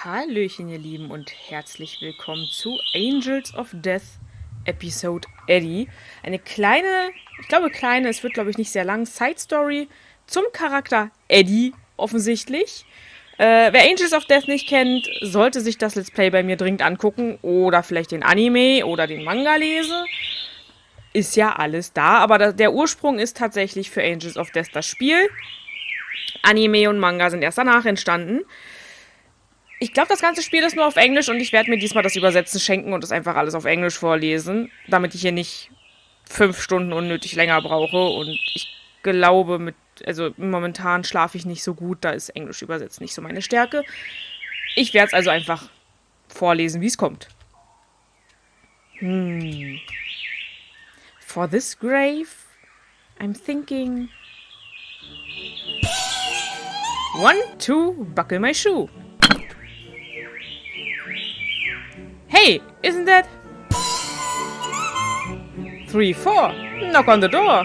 Hallöchen, ihr Lieben, und herzlich willkommen zu Angels of Death, Episode.Eddie. Eine kleine, es wird, glaube ich, nicht sehr lang, Side-Story zum Charakter Eddie, offensichtlich. Wer Angels of Death nicht kennt, sollte sich das Let's Play bei mir dringend angucken oder vielleicht den Anime oder den Manga lesen. Ist ja alles da, aber der Ursprung ist tatsächlich für Angels of Death das Spiel. Anime und Manga sind erst danach entstanden. Ich glaube, das ganze Spiel ist nur auf Englisch und ich werde mir diesmal das Übersetzen schenken und das einfach alles auf Englisch vorlesen, damit ich hier nicht 5 Stunden unnötig länger brauche. Und ich glaube, momentan schlafe ich nicht so gut, da ist Englisch übersetzt nicht so meine Stärke. Ich werde es also einfach vorlesen, wie es kommt. For this grave, I'm thinking... 1, 2, buckle my shoe. Hey, isn't that? 3, 4, knock on the door.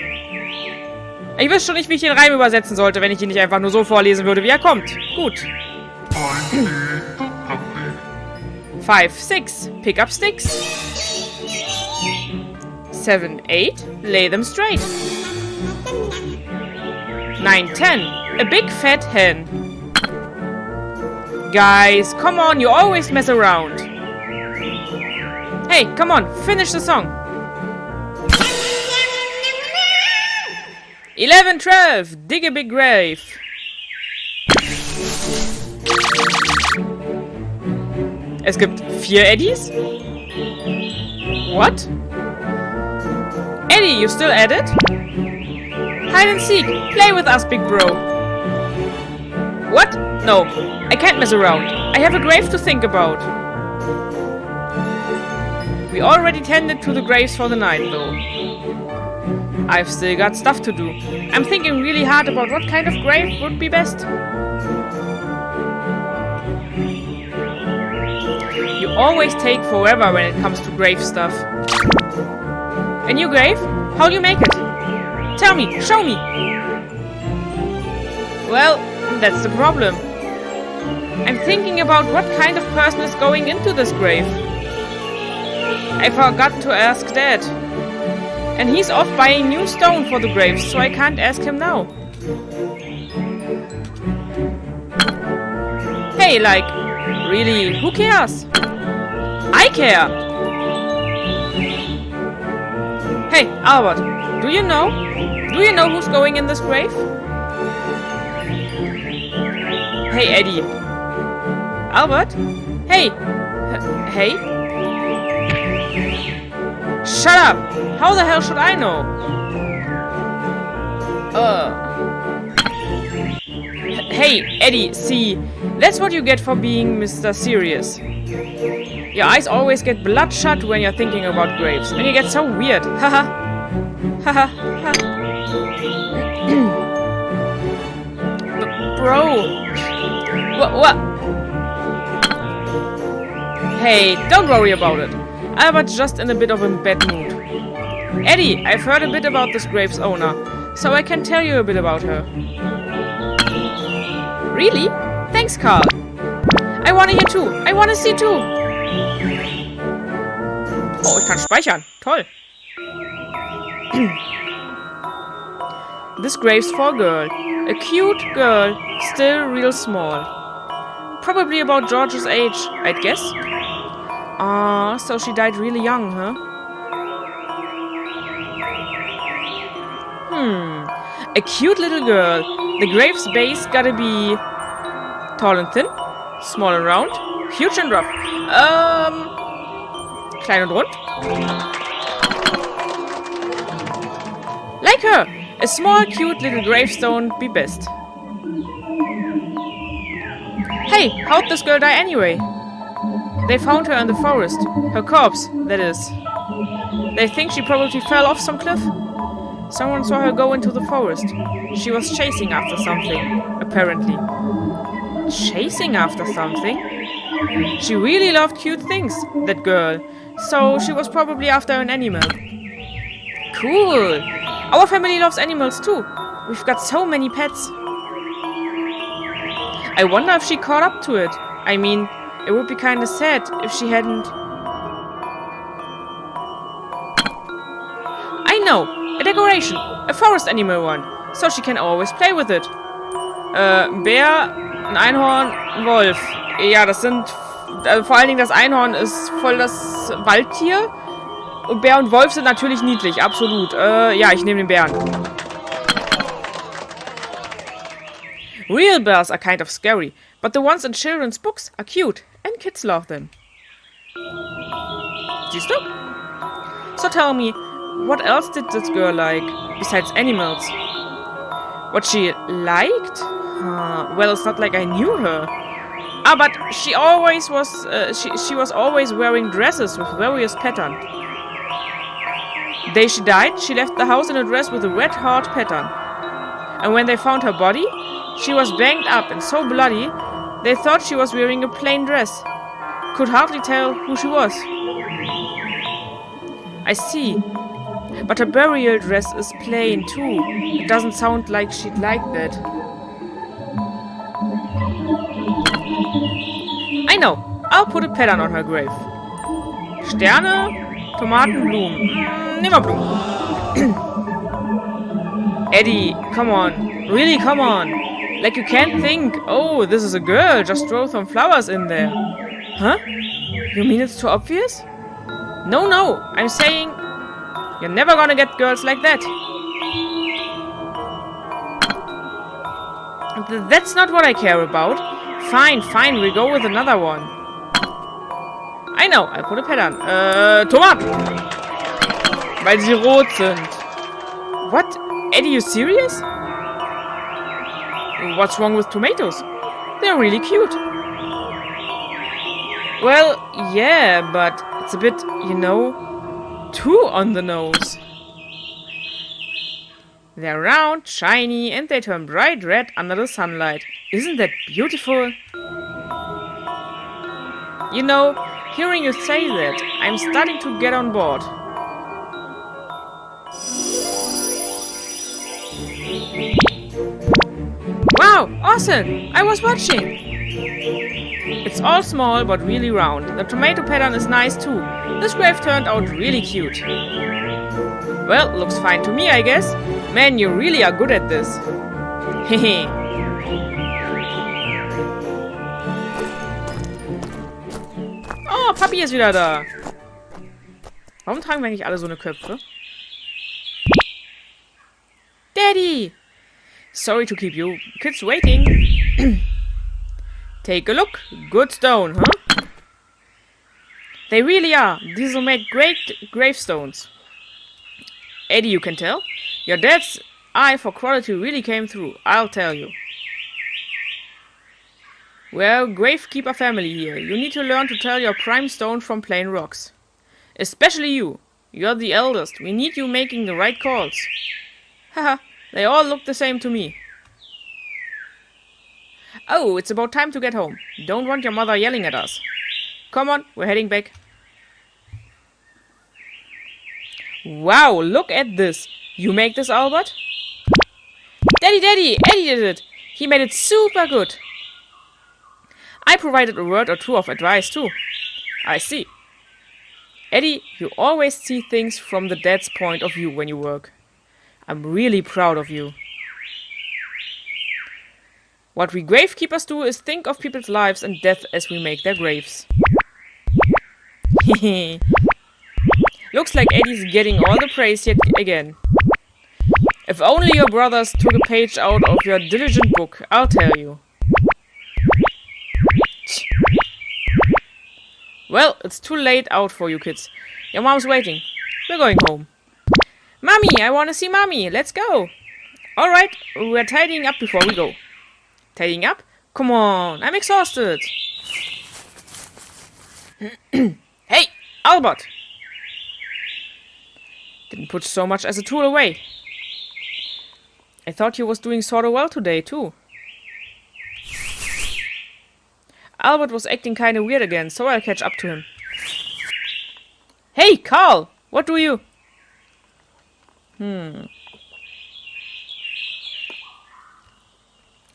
Ich wüsste schon nicht, wie ich den Reim übersetzen sollte, wenn ich ihn nicht einfach nur so vorlesen würde, wie er kommt. Gut. 5, 6, pick up sticks. 7, 8, lay them straight. 9, 10, a big fat hen. Guys, come on, you always mess around. Hey, come on, finish the song. 11, 12, dig a big grave. Es gibt 4 Eddies? What? Eddie, you still at it? Hide and seek, play with us, big bro. What? No, I can't mess around. I have a grave to think about. We already tended to the graves for the night, though. I've still got stuff to do. I'm thinking really hard about what kind of grave would be best. You always take forever when it comes to grave stuff. A new grave? How'll you make it? Tell me, show me! Well, that's the problem. I'm thinking about what kind of person is going into this grave. I forgot to ask Dad. And he's off buying new stone for the graves, so I can't ask him now. Hey, like, really, who cares? I care! Hey, Albert, do you know who's going in this grave? Hey, Eddie. Albert? Hey! Hey? Shut up! How the hell should I know? Hey, Eddie, see, that's what you get for being Mr. Serious. Your eyes always get bloodshot when you're thinking about graves, and you get so weird. Haha. Haha. Bro. What? Hey, don't worry about it. Albert's just in a bit of a bad mood. Eddie, I've heard a bit about this grave's owner, so I can tell you a bit about her. Really? Thanks, Carl. I wanna hear too. I wanna see too. Oh, ich kann speichern. Toll. This grave's for a girl. A cute girl, still real small. Probably about George's age, I'd guess. Ah, so she died really young, huh? A cute little girl. The grave's base gotta be tall and thin, small and round, huge and rough. Klein und rund. Like her. A small, cute little gravestone be best. Hey, how'd this girl die anyway? They found her in the forest. Her corpse, that is. They think she probably fell off some cliff. Someone saw her go into the forest. She was chasing after something, apparently. Chasing after something? She really loved cute things, that girl. So she was probably after an animal. Cool! Our family loves animals too. We've got so many pets. I wonder if she caught up to it. I mean, It would be kinda sad if she hadn't... I know! A decoration! A forest animal one! So she can always play with it. Bär, ein Einhorn, ein Wolf. Ja, das sind... vor allen Dingen das Einhorn ist voll das Waldtier. Und Bär und Wolf sind natürlich niedlich, absolut. Ja, ich nehme den Bären. Real bears are kind of scary, but the ones in children's books are cute, and kids love them. Siehst du? So tell me, what else did this girl like, besides animals? What she liked? Well, it's not like I knew her. Ah, but she always was, she was always wearing dresses with various patterns. The day she died, she left the house in a dress with a red heart pattern. And when they found her body, she was banged up and so bloody, they thought she was wearing a plain dress. Could hardly tell who she was. I see. But her burial dress is plain too. It doesn't sound like she'd like that. I know. I'll put a pattern on her grave. Sterne, Tomaten, Blumen. Nehmen wir Blumen. Eddie, come on. Really, come on. Like you can't think, oh, this is a girl, just throw some flowers in there. Huh? You mean it's too obvious? No, I'm saying you're never gonna get girls like that. That's not what I care about. Fine, we go with another one. I know, I put a pattern. Tomaten! Weil sie rot sind. What? Eddie, you serious? What's wrong with tomatoes? They're really cute. Well, yeah, but it's a bit, you know, too on the nose. They're round, shiny, and they turn bright red under the sunlight. Isn't that beautiful? You know, hearing you say that, I'm starting to get on board. Wow, awesome! I was watching! It's all small but really round. The tomato pattern is nice too. This grave turned out really cute. Well, looks fine to me, I guess. Man, you really are good at this. Hehe. Oh, Papi ist wieder da. Warum tragen wir eigentlich alle so eine Köpfe? Daddy! Sorry to keep you kids waiting. Take a look. Good stone, huh? They really are. These will make great gravestones. Eddie, you can tell? Your dad's eye for quality really came through, I'll tell you. Well, gravekeeper family here. You need to learn to tell your prime stone from plain rocks. Especially you. You're the eldest. We need you making the right calls. Haha, they all look the same to me. Oh, it's about time to get home. Don't want your mother yelling at us. Come on, we're heading back. Wow, look at this. You make this, Albert? Daddy, Eddie did it. He made it super good. I provided a word or two of advice too. I see. Eddie, you always see things from the dad's point of view when you work. I'm really proud of you. What we gravekeepers do is think of people's lives and death as we make their graves. Looks like Eddie's getting all the praise yet again. If only your brothers took a page out of your diligent book, I'll tell you. Well, it's too late out for you kids. Your mom's waiting. We're going home. Mommy, I want to see Mommy. Let's go. Alright, we're tidying up before we go. Tidying up? Come on, I'm exhausted. Hey, Albert! Didn't put so much as a tool away. I thought you was doing sort of well today, too. Albert was acting kinda weird again, so I'll catch up to him. Hey, Carl! What do you...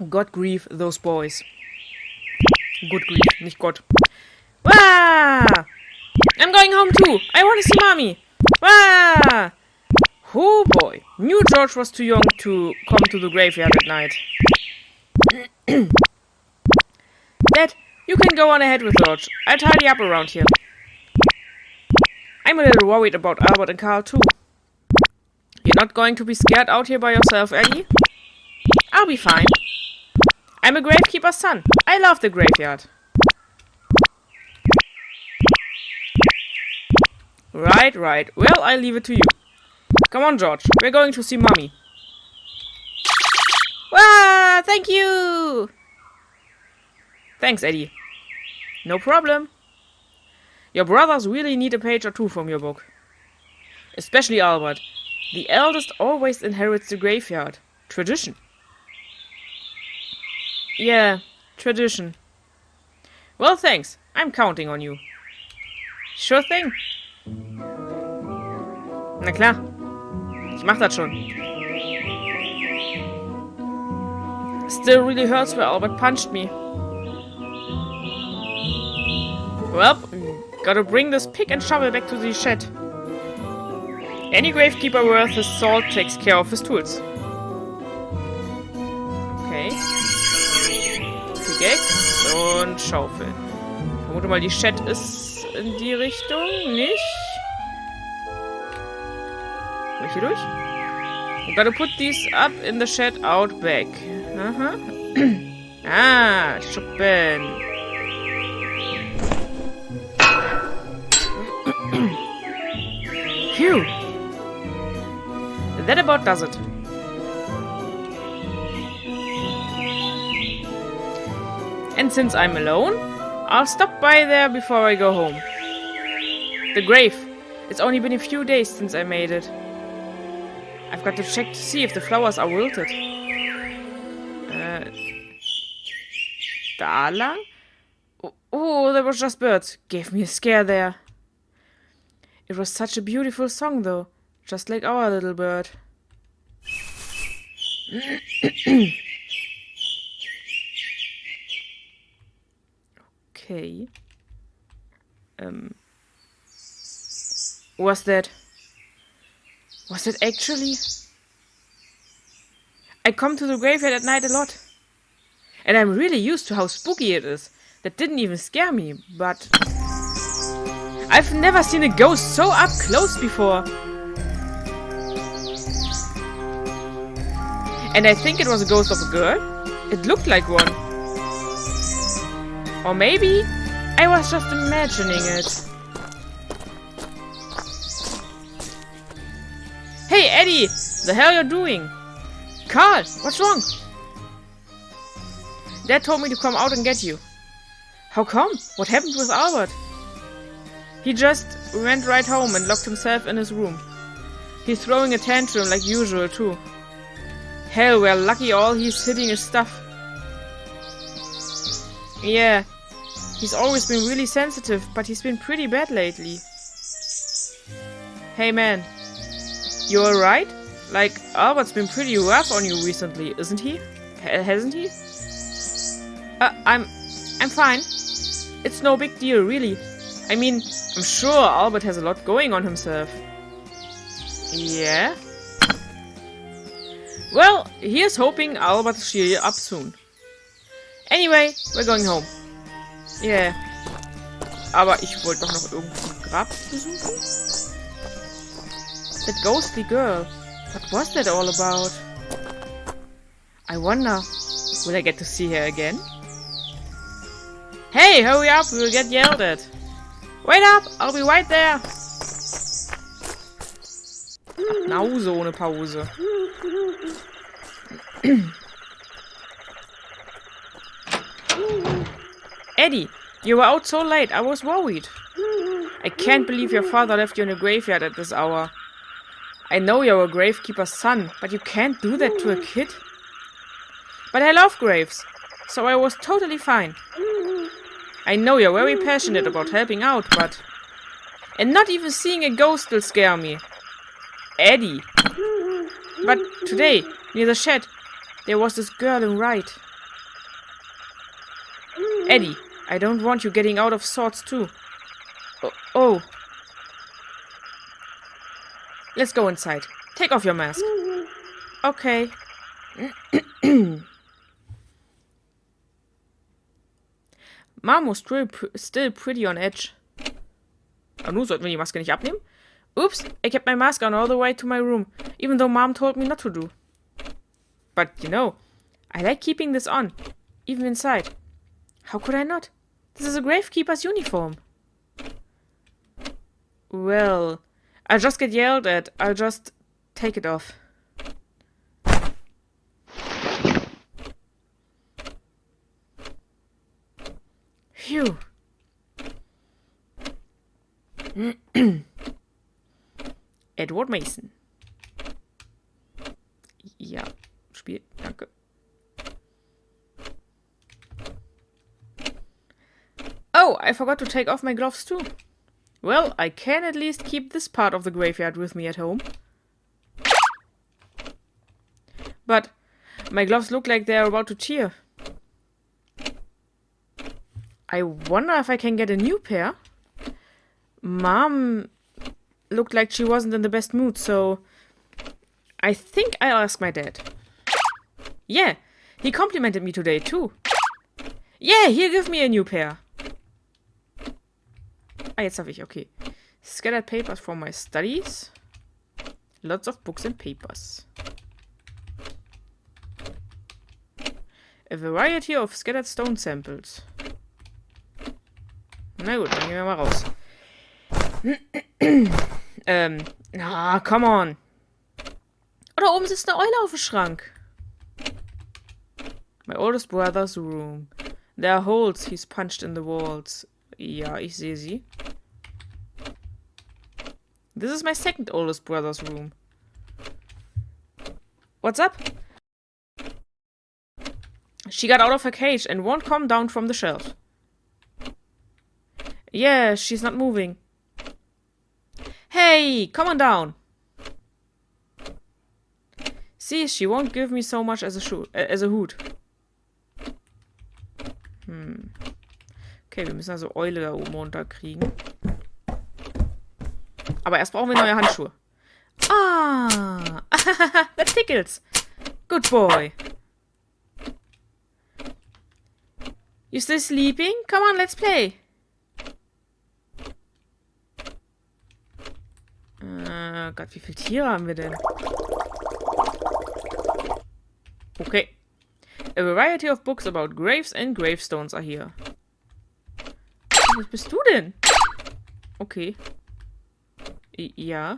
God grief those boys. Good grief, nicht Gott. Wah! I'm going home too. I want to see Mommy. Wah! Oh boy. Knew George was too young to come to the graveyard at night. Dad, you can go on ahead with George. I'll tidy up around here. I'm a little worried about Albert and Carl too. You're not going to be scared out here by yourself, Eddie? I'll be fine. I'm a gravekeeper's son. I love the graveyard. Right. Well, I'll leave it to you. Come on, George. We're going to see Mommy. Wah! Thank you! Thanks, Eddie. No problem. Your brothers really need a page or two from your book. Especially Albert. The eldest always inherits the graveyard. Tradition. Yeah, tradition. Well, thanks. I'm counting on you. Sure thing. Na klar. Ich mach das schon. Still really hurts where Albert punched me. Well, gotta bring this pick and shovel back to the shed. Any gravekeeper worth his salt takes care of his tools. Okay. Pickaxe und Schaufel. Ich vermute mal, die Shed ist in die Richtung. Nicht? Durch hier durch? I'm gotta put these up in the shed out back. Aha. Ah, Schuppen. Phew. That about does it. And since I'm alone, I'll stop by there before I go home. The grave. It's only been a few days since I made it. I've got to check to see if the flowers are wilted. Da lang? Oh, that was just birds. Gave me a scare there. It was such a beautiful song, though. Just like our little bird. Okay. Was that actually? I come to the graveyard at night a lot. And I'm really used to how spooky it is. That didn't even scare me, but I've never seen a ghost so up close before. And I think it was a ghost of a girl. It looked like one. Or maybe I was just imagining it. Hey, Eddie! The hell you're doing? Carl, what's wrong? Dad told me to come out and get you. How come? What happened with Albert? He just went right home and locked himself in his room. He's throwing a tantrum like usual too. Hell, we're lucky all he's hitting is stuff. Yeah, he's always been really sensitive, but he's been pretty bad lately. Hey man, you alright? Like, Albert's been pretty rough on you recently, isn't he? Hasn't he? I'm fine. It's no big deal, really. I mean, I'm sure Albert has a lot going on himself. Yeah? Well, here's hoping Albert will cheer you up soon. Anyway, we're going home. Yeah. Aber ich wollte doch noch irgendein Grab besuchen. That ghostly girl. What was that all about? I wonder, will I get to see her again? Hey, hurry up, we'll get yelled at. Wait up, I'll be right there. Ach, now so eine Pause. Eddie, you were out so late, I was worried. I can't believe your father left you in a graveyard at this hour. I know you're a gravekeeper's son, but you can't do that to a kid. But I love graves, so I was totally fine. I know you're very passionate about helping out, but... And not even seeing a ghost will scare me. Eddie. But today, near the shed, there was this girl in white. Eddie, I don't want you getting out of sorts too. Oh. Let's go inside. Take off your mask. Okay. Mom was still pretty on edge. Aber nun sollten wir die Maske nicht abnehmen? Oops, I kept my mask on all the way to my room, even though Mom told me not to do. But, you know, I like keeping this on, even inside. How could I not? This is a gravekeeper's uniform. Well, I'll just get yelled at. I'll just take it off. Phew. Edward Mason. Ja, Spiel, danke. Oh, I forgot to take off my gloves too. Well, I can at least keep this part of the graveyard with me at home. But my gloves look like they're about to tear. I wonder if I can get a new pair. Mom looked like she wasn't in the best mood, so I think I'll ask my dad. Yeah, he complimented me today too. Yeah, he'll give me a new pair. Ah, jetzt darf ich, okay. Scattered papers from my studies. Lots of books and papers. A variety of scattered stone samples. Na gut, dann gehen wir mal raus. Come on. Oh, da oben sitzt eine Eule auf dem Schrank. My oldest brother's room. There are holes he's punched in the walls. Ja, ich sehe sie. This is my second oldest brother's room. What's up? She got out of her cage and won't come down from the shelf. Yeah, she's not moving. Hey, come on down. See, she won't give me so much as a hoot. Okay, wir müssen also Eule da oben runterkriegen. Aber erst brauchen wir neue Handschuhe. Ah! That tickles! Good boy! You still sleeping? Come on, let's play! Gott, wie viele Tiere haben wir denn? Okay. A variety of books about graves and gravestones are here. Was bist du denn? Okay. Ja.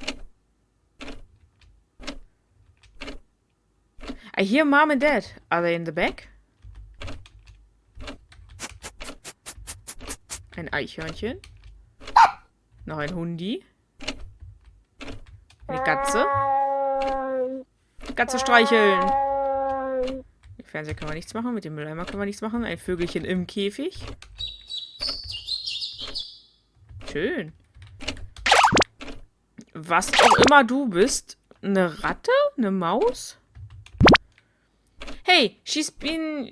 I hear Mom and Dad. Are they in the back? Ein Eichhörnchen. Noch ein Hundi. Eine Katze. Katze streicheln. Mit dem Fernseher können wir nichts machen. Mit dem Mülleimer können wir nichts machen. Ein Vögelchen im Käfig. Schön. Was auch immer du bist. Eine Ratte? Eine Maus? Hey, she's being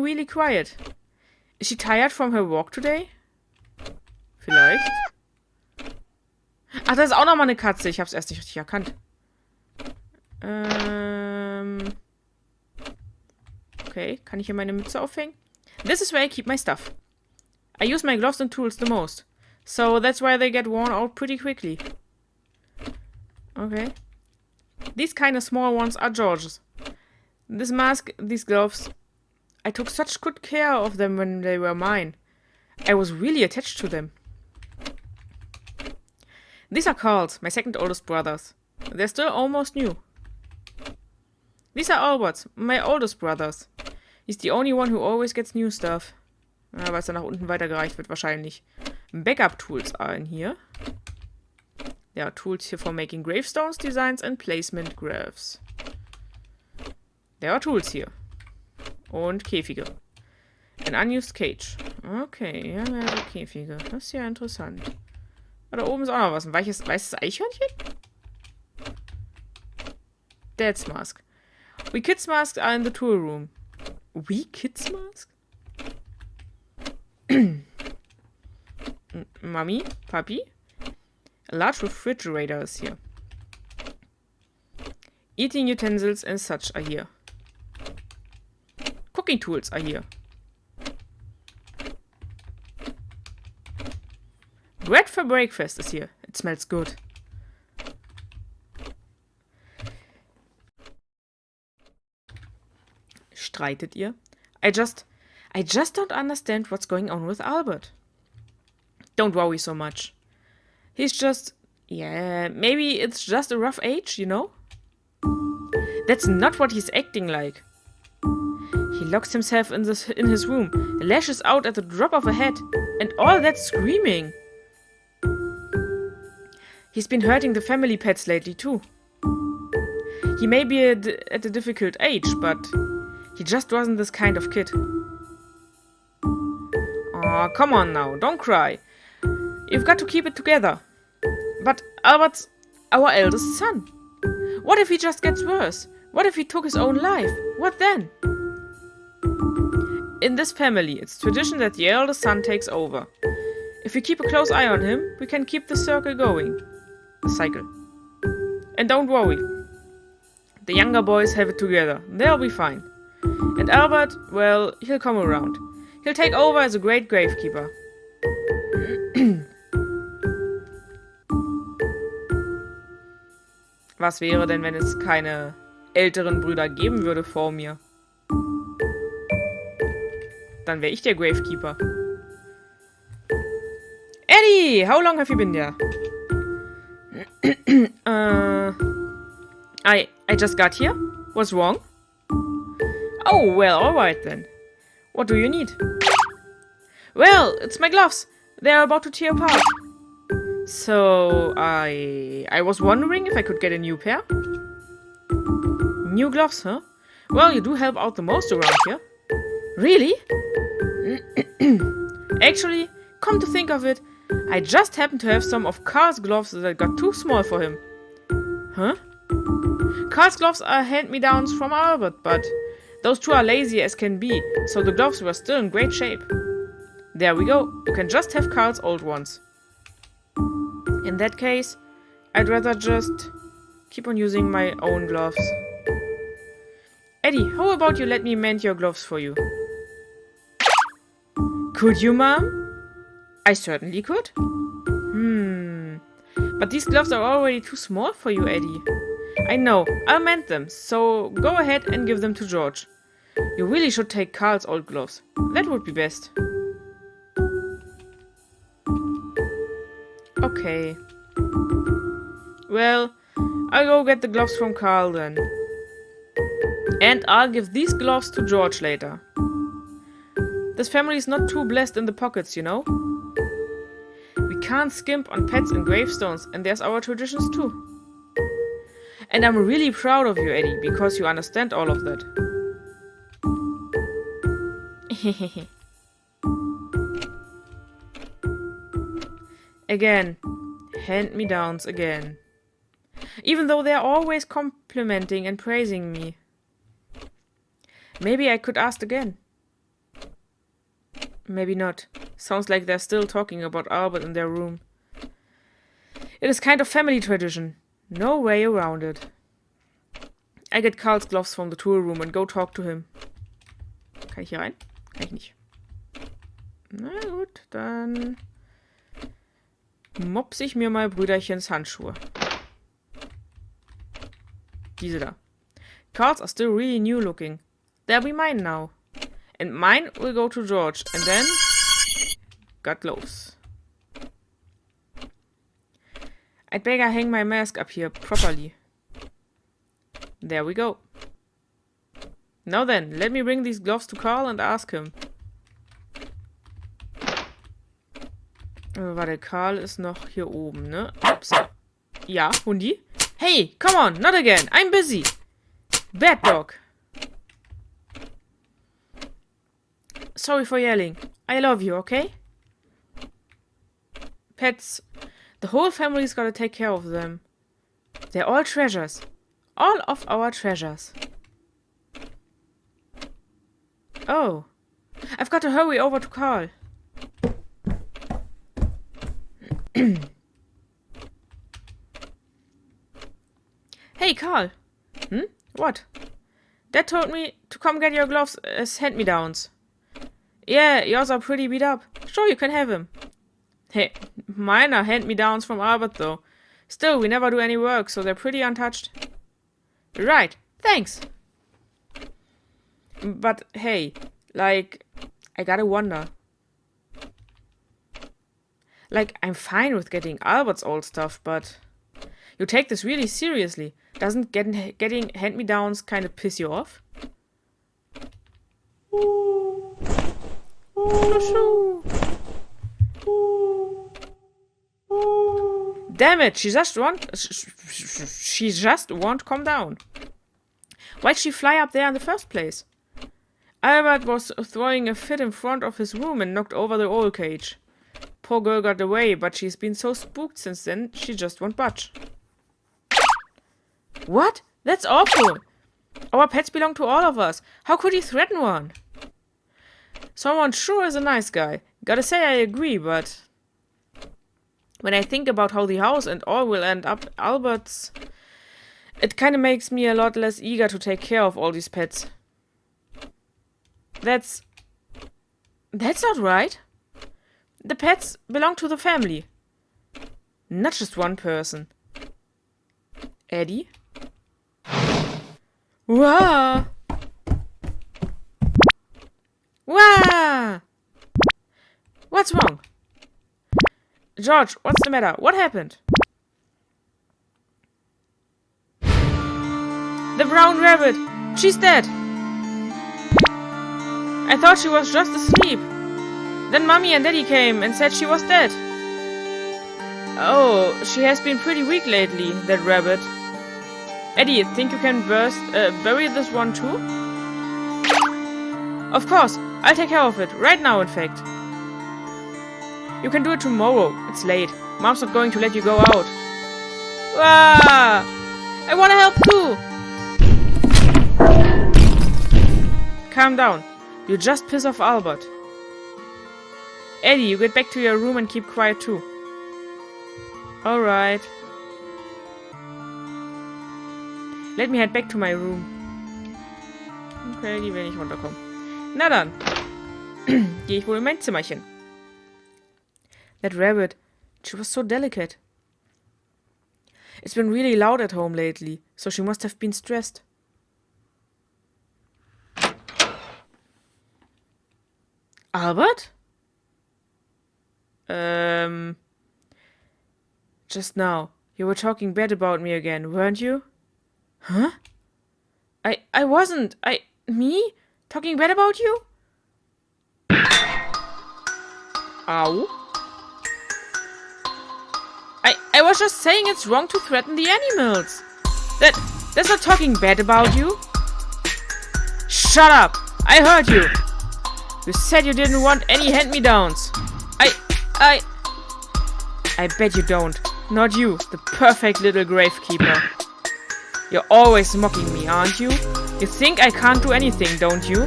really quiet. Is she tired from her walk today? Vielleicht. Ach, das ist auch nochmal eine Katze. Ich habe es erst nicht richtig erkannt. Okay, kann ich hier meine Mütze aufhängen? This is where I keep my stuff. I use my gloves and tools the most. So that's why they get worn out pretty quickly. Okay. These kind of small ones are George's. This mask, these gloves. I took such good care of them when they were mine. I was really attached to them. These are Carl's, my second oldest brothers. They're still almost new. These are Albert's, my oldest brothers. He's the only one who always gets new stuff. Ja, weil es dann nach unten weitergereicht wird wahrscheinlich. Backup-Tools are in here. There are tools here for making gravestones, designs and placement graphs. There are tools here. Und Käfige. An unused cage. Okay, ja, mehrere Käfige. Das ist ja interessant. Ah, da oben ist auch noch was. Ein weißes Eichhörnchen? Dad's mask. We kids' masks are in the tool room. We kids' mask? Mummy, Puppy. A large refrigerator is here. Eating utensils and such are here. Cooking tools are here. Bread for breakfast is here. It smells good. Streitet ihr? I just don't understand what's going on with Albert. Don't worry so much. He's just... Yeah, maybe it's just a rough age, you know? That's not what he's acting like. He locks himself in his room, lashes out at the drop of a hat, and all that screaming. He's been hurting the family pets lately too. He may be at a difficult age, but he just wasn't this kind of kid. Aw, come on now, don't cry. You've got to keep it together. But Albert's our eldest son. What if he just gets worse? What if he took his own life? What then? In this family, it's tradition that the eldest son takes over. If we keep a close eye on him, we can keep the circle going. The cycle. And don't worry. The younger boys have it together. They'll be fine. And Albert, well, he'll come around. He'll take over as a great gravekeeper. Was wäre denn, wenn es keine älteren Brüder geben würde vor mir? Dann wäre ich der Gravekeeper. Eddie, how long have you been there? I just got here. What's wrong? Oh, well, alright then. What do you need? Well, it's my gloves. They're about to tear apart. So, I was wondering if I could get a new pair. New gloves, huh? Well, you do help out the most around here. Really? Actually, come to think of it, I just happen to have some of Carl's gloves that got too small for him. Huh? Carl's gloves are hand-me-downs from Albert, but those two are lazy as can be, so the gloves were still in great shape. There we go. You can just have Carl's old ones. In that case, I'd rather just keep on using my own gloves. Eddie, how about you let me mend your gloves for you? Could you, Mom? I certainly could. But these gloves are already too small for you, Eddie. I know, I'll mend them, so go ahead and give them to George. You really should take Carl's old gloves. That would be best. Okay. Well, I'll go get the gloves from Carl then. And I'll give these gloves to George later. This family is not too blessed in the pockets, you know? We can't skimp on pets and gravestones, and there's our traditions too. And I'm really proud of you, Eddie, because you understand all of that. Again. Hand-me-downs again. Even though they're always complimenting and praising me. Maybe I could ask again. Maybe not. Sounds like they're still talking about Albert in their room. It is kind of family tradition. No way around it. I get Carl's gloves from the tool room and go talk to him. Kann ich hier rein? Kann ich nicht. Na gut, dann mopse ich mir mal Brüderchens Handschuhe. Diese da. Carl's are still really new looking. They'll be mine now. And mine will go to George. And then... got gloves. I'd better hang my mask up here properly. There we go. Now then, let me bring these gloves to Carl and ask him. Warte, Carl ist noch hier oben, ne? So. Ja, Hundi? Hey, come on, not again. I'm busy. Bad dog. Sorry for yelling. I love you, okay? Pets. The whole family's gotta take care of them. They're all treasures. All of our treasures. Oh. I've got to hurry over to Carl. Hey, Carl. What? Dad told me to come get your gloves as hand-me-downs. Yeah, yours are pretty beat up. Sure, you can have him. Hey, mine are hand-me-downs from Albert, though. Still, we never do any work, so they're pretty untouched. Right, thanks. But, hey, like, I gotta wonder. Like, I'm fine with getting Albert's old stuff, but you take this really seriously. Doesn't getting hand-me-downs kind of piss you off? Damn it, she just won't come down. Why'd she fly up there in the first place? Albert was throwing a fit in front of his room and knocked over the oil cage. Poor girl got away, but she's been so spooked since then, she just won't budge. What? That's awful! Our pets belong to all of us. How could he threaten one? Someone sure is a nice guy. Gotta say I agree, but when I think about how the house and all will end up Albert's, it kinda makes me a lot less eager to take care of all these pets. That's not right. The pets belong to the family. Not just one person. Eddie? Wah! Wah! What's wrong? George, what's the matter? What happened? The brown rabbit! She's dead! I thought she was just asleep. Then Mommy and Daddy came and said she was dead. Oh, she has been pretty weak lately, that rabbit. Eddie, think you can bury this one too? Of course, I'll take care of it, right now in fact. You can do it tomorrow, it's late. Mom's not going to let you go out. Ah! I wanna help too! Calm down, you just piss off Albert. Eddie, you get back to your room and keep quiet too. Alright. Let me head back to my room. Okay, die will nicht runterkommen. Na dann. Gehe ich wohl in mein Zimmerchen. That rabbit. She was so delicate. It's been really loud at home lately, so she must have been stressed. Albert? Just now, you were talking bad about me again, weren't you? Huh? I wasn't. Me? Talking bad about you? Ow. I was just saying it's wrong to threaten the animals. That's not talking bad about you. Shut up! I heard you! You said you didn't want any hand-me-downs. I bet you don't. Not you, the perfect little gravekeeper. You're always mocking me, aren't you? You think I can't do anything, don't you?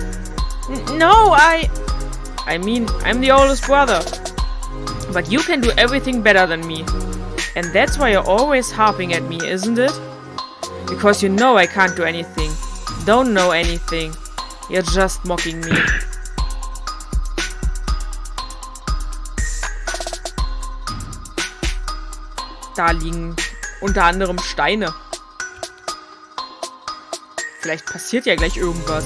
No, I mean, I'm the oldest brother. But you can do everything better than me. And that's why you're always harping at me, isn't it? Because you know I can't do anything. Don't know anything. You're just mocking me. Da liegen unter anderem Steine. Vielleicht passiert ja gleich irgendwas.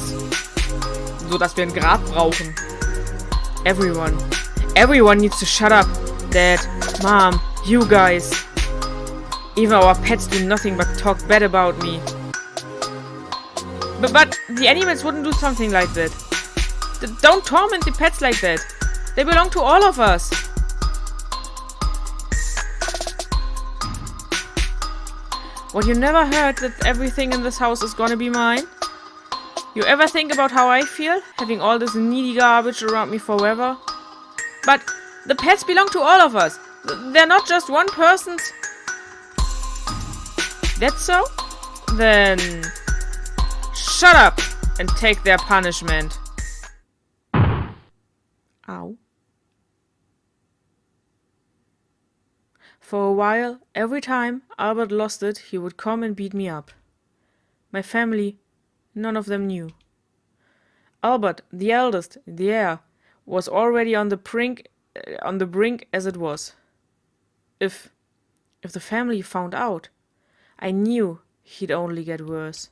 So dass wir ein Grab brauchen. Everyone needs to shut up. Dad, Mom, you guys. Even our pets do nothing but talk bad about me. But the animals wouldn't do something like that. Don't torment the pets like that. They belong to all of us. What, you never heard that everything in this house is gonna be mine? You ever think about how I feel, having all this needy garbage around me forever? But the pets belong to all of us. They're not just one person's. That's so? Then shut up and take their punishment. Ow. For a while, every time Albert lost it, he would come and beat me up. My family, none of them knew. Albert, the eldest, the heir, was already on the brink as it was. If the family found out, I knew he'd only get worse.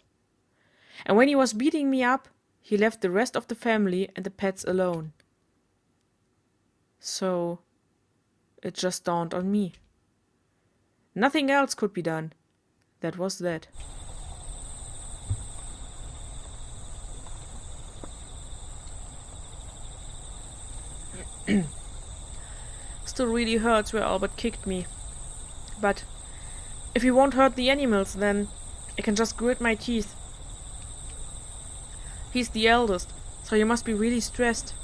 And when he was beating me up, he left the rest of the family and the pets alone. So it just dawned on me. Nothing else could be done. That was that. Still really hurts where Albert kicked me. But if he won't hurt the animals, then I can just grit my teeth. He's the eldest, so he must be really stressed.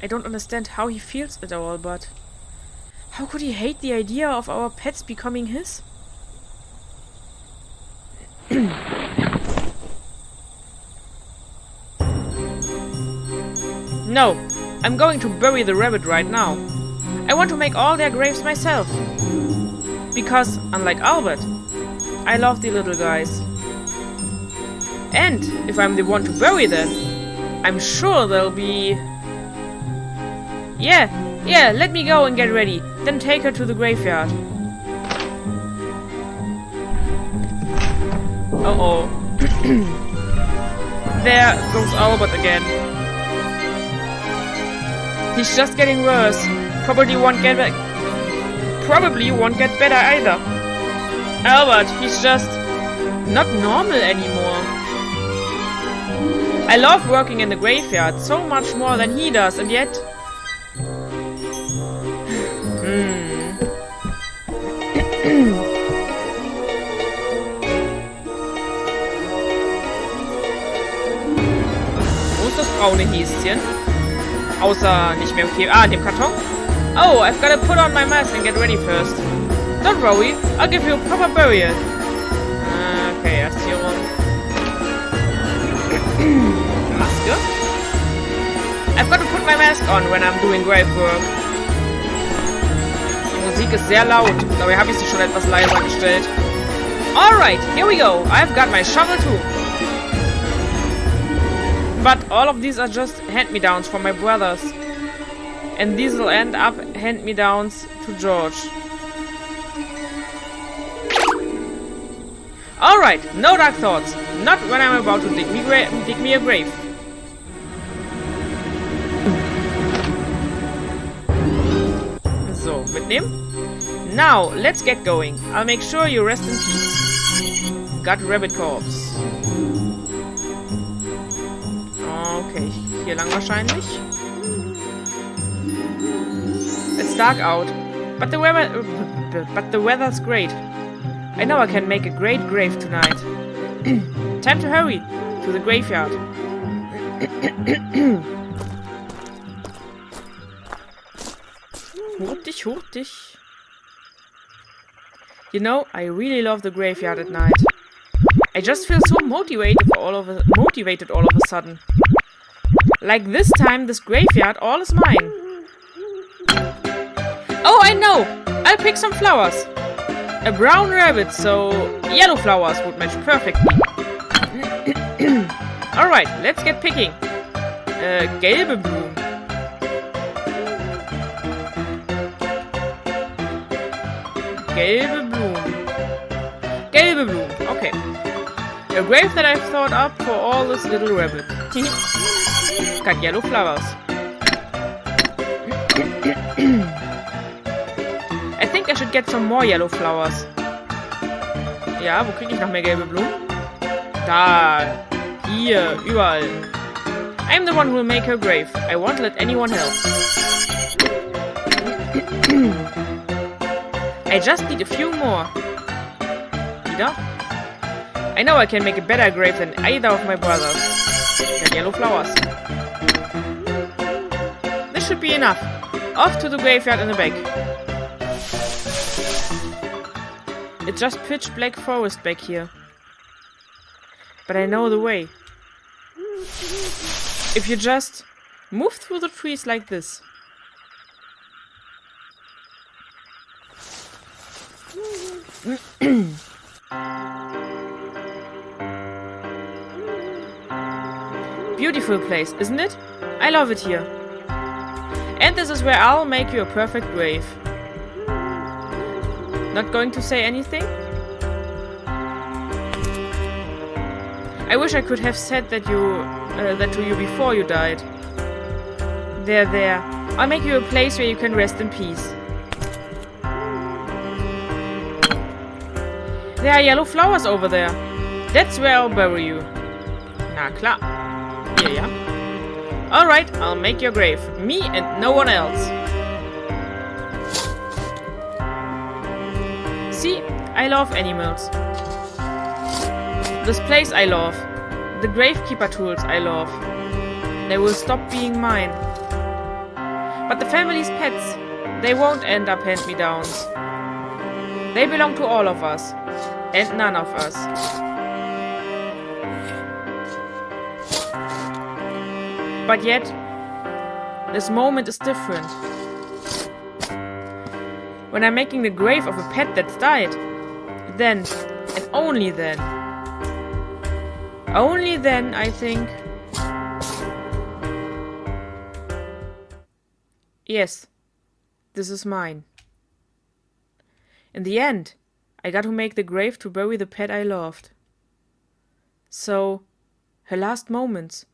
I don't understand how he feels it all, but how could he hate the idea of our pets becoming his? No, I'm going to bury the rabbit right now. I want to make all their graves myself. Because, unlike Albert, I love the little guys. And if I'm the one to bury them, I'm sure they'll be... Yeah, let me go and get ready. Then take her to the graveyard. Uh-oh. There goes Albert again. He's just getting worse. Probably won't get better either. Albert, he's just not normal anymore. I love working in the graveyard so much more than he does, and yet... Wo ist das braune Häschen? Außer nicht mehr okay. Ah, in dem Karton? Oh, I've got to put on my mask and get ready first. Don't worry, I'll give you a proper burial. Okay, erst hier rum. Maske? I've got to put my mask on when I'm doing grave work. Die Musik ist sehr laut. Dabei habe ich sie schon etwas leiser gestellt. Alright, here we go. I've got my shovel too. But all of these are just hand-me-downs from my brothers. And these will end up hand-me-downs to George. Alright, no dark thoughts. Not when I'm about to dig me a grave. So, mitnehmen. Now, let's get going. I'll make sure you rest in peace. Got rabbit corpse. Okay, hier lang wahrscheinlich. It's dark out, but the weather's great. I know I can make a great grave tonight. Time to hurry to the graveyard. Hurtig. You know, I really love the graveyard at night. I just feel so motivated all of a sudden. Like this time, this graveyard all is mine. Oh, I know! I'll pick some flowers. A brown rabbit, so yellow flowers would match perfectly. Alright, let's get picking. Gelbe Blumen. Gelbe Blumen, okay. A grave that I've thought up for all this little rabbit. Got yellow flowers. I think I should get some more yellow flowers. Ja, wo kriege ich noch mehr gelbe Blumen? Da. Hier, überall. I'm the one who will make her grave. I won't let anyone help. I just need a few more. Wieder? I know I can make a better grave than either of my brothers. Got yellow flowers. This should be enough. Off to the graveyard in the back. It's just pitch black forest back here. But I know the way. If you just move through the trees like this. Beautiful place, isn't it? I love it here. And this is where I'll make you a perfect grave. Not going to say anything? I wish I could have said that to you before you died. There. I'll make you a place where you can rest in peace. There are yellow flowers over there. That's where I'll bury you. Na klar. Yeah. Alright, I'll make your grave. Me and no one else. See, I love animals. This place I love. The gravekeeper tools I love. They will stop being mine. But the family's pets, they won't end up hand-me-downs. They belong to all of us. And none of us. But yet, this moment is different. When I'm making the grave of a pet that's died, then, and only then, I think, yes, this is mine. In the end, I got to make the grave to bury the pet I loved. So, her last moments,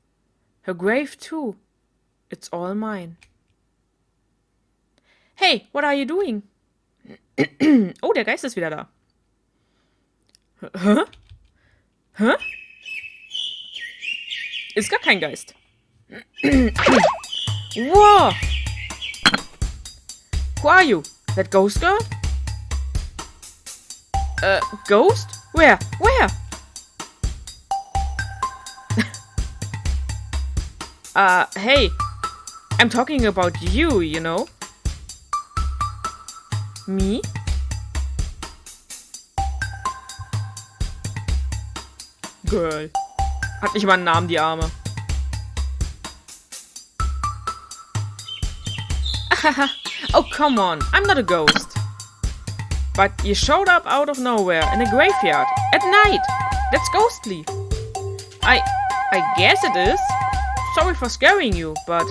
her grave too, it's all mine. Hey, what are you doing? Oh, der Geist ist wieder da. Hä? Ist gar kein Geist. Whoa! Who are you? That ghost girl? Ghost? Where? Hey. I'm talking about you, you know. Me? Girl. Hat nicht mal einen Namen, die Arme. Oh, come on. I'm not a ghost. But you showed up out of nowhere in a graveyard at night. That's ghostly. I guess it is. Sorry for scaring you, but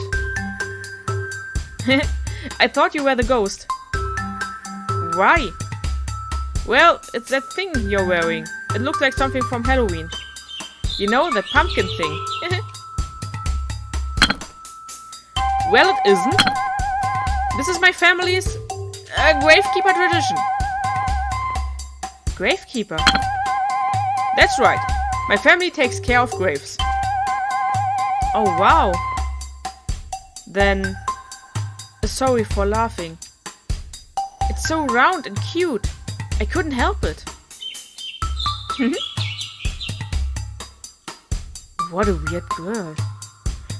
I thought you were the ghost. Why? Well, it's that thing you're wearing. It looks like something from Halloween. You know, that pumpkin thing. Well, it isn't. This is my family's gravekeeper tradition. Gravekeeper? That's right. My family takes care of graves. Oh, wow. Then, sorry for laughing. It's so round and cute. I couldn't help it. What a weird girl.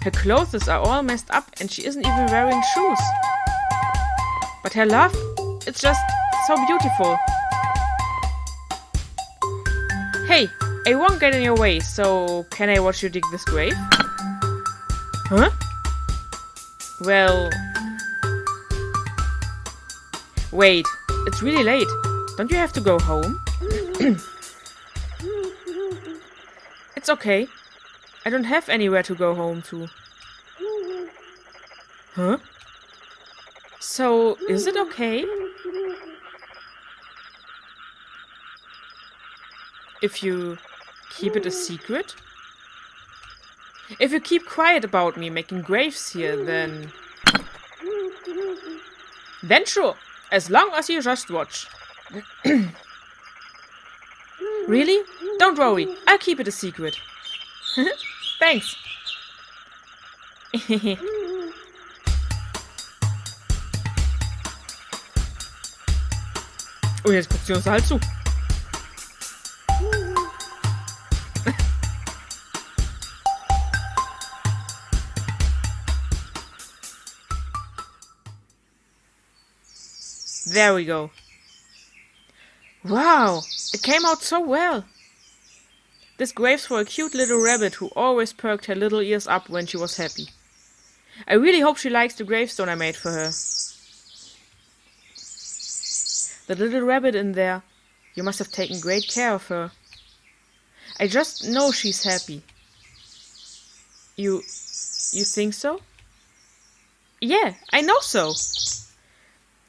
Her clothes are all messed up and she isn't even wearing shoes. But her laugh, it's just so beautiful. Hey, I won't get in your way, so can I watch you dig this grave? Huh? Well... Wait, it's really late. Don't you have to go home? It's okay. I don't have anywhere to go home to. Huh? So, is it okay? If you keep it a secret? If you keep quiet about me making graves here, then... Then sure, as long as you just watch. Really? Don't worry, I'll keep it a secret. Thanks. Und jetzt guckt sie uns halt zu. There we go. Wow, it came out so well. This grave's for a cute little rabbit who always perked her little ears up when she was happy. I really hope she likes the gravestone I made for her. The little rabbit in there, You must have taken great care of her. I just know she's happy. You think so? Yeah, I know so.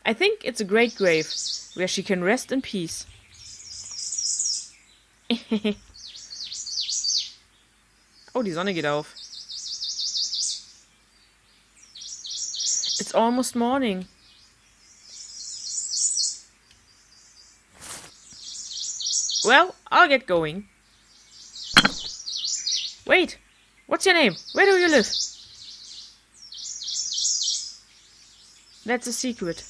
I think it's a great grave, where she can rest in peace. Oh, die Sonne geht auf. It's almost morning. Well, I'll get going. Wait, what's your name? Where do you live? That's a secret.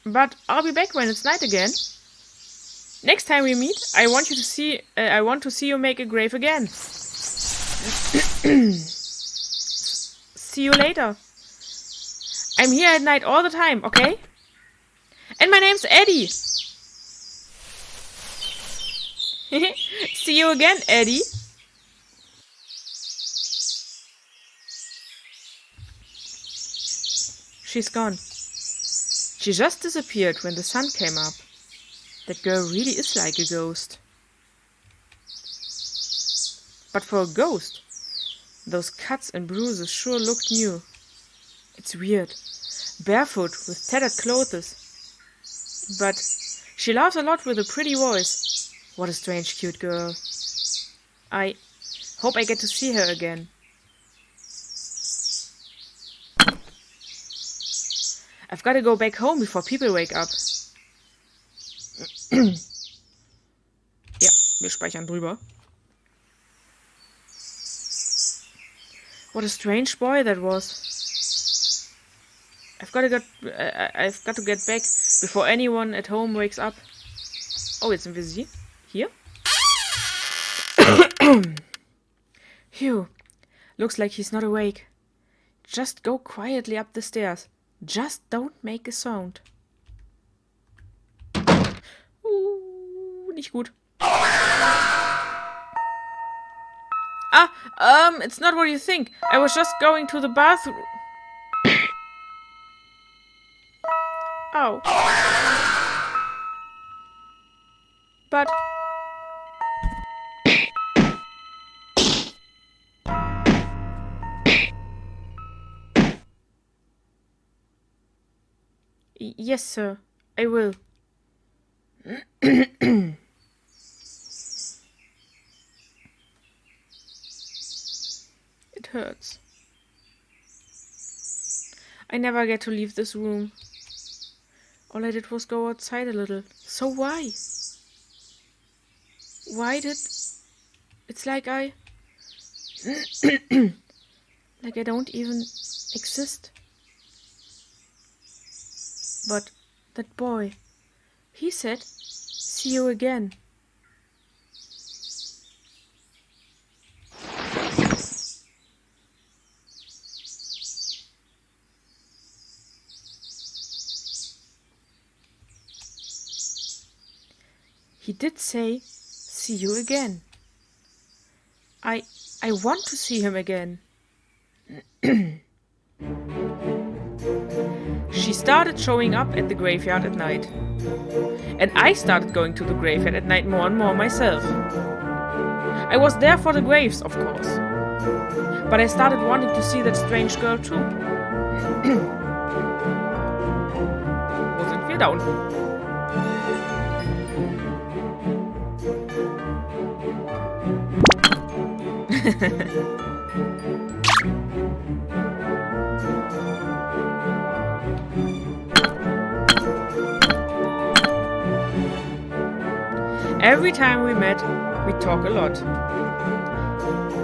But I'll be back when it's night again. Next time we meet, I want to see you make a grave again. See you later. I'm here at night all the time, okay? And my name's Eddie. See you again, Eddie. She's gone. She just disappeared when the sun came up. That girl really is like a ghost. But for a ghost, those cuts and bruises sure looked new. It's weird. Barefoot with tattered clothes. But she laughs a lot with a pretty voice. What a strange, cute girl. I hope I get to see her again. I've got to go back home before people wake up. Ja, wir speichern drüber. What a strange boy that was. I've got to get back before anyone at home wakes up. Oh, jetzt sind wir hier. Phew. Looks like he's not awake. Just go quietly up the stairs. Just don't make a sound. Nicht gut. It's not what you think. I was just going to the bathroom. Ow. But... Yes, sir. I will. It hurts. I never get to leave this room. All I did was go outside a little. So why? Why did... It's like I... like I don't even exist. But that boy, he said, see you again. He did say, see you again. I want to see him again. She started showing up at the graveyard at night. And I started going to the graveyard at night more and more myself. I was there for the graves, of course. But I started wanting to see that strange girl too. Wo sind wir? Da unten. Every time we met, we talk a lot.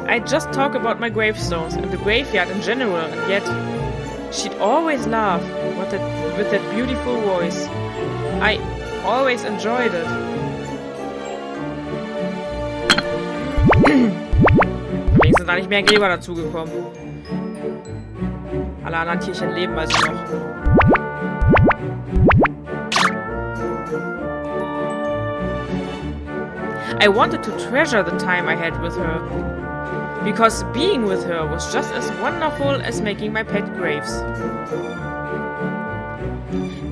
I just talk about my gravestones and the graveyard in general, and yet she'd always laugh with that beautiful voice. I always enjoyed it. Übrigens sind da nicht mehr Gräber dazugekommen. Alle anderen Tierchen leben also noch. I wanted to treasure the time I had with her, because being with her was just as wonderful as making my pet graves.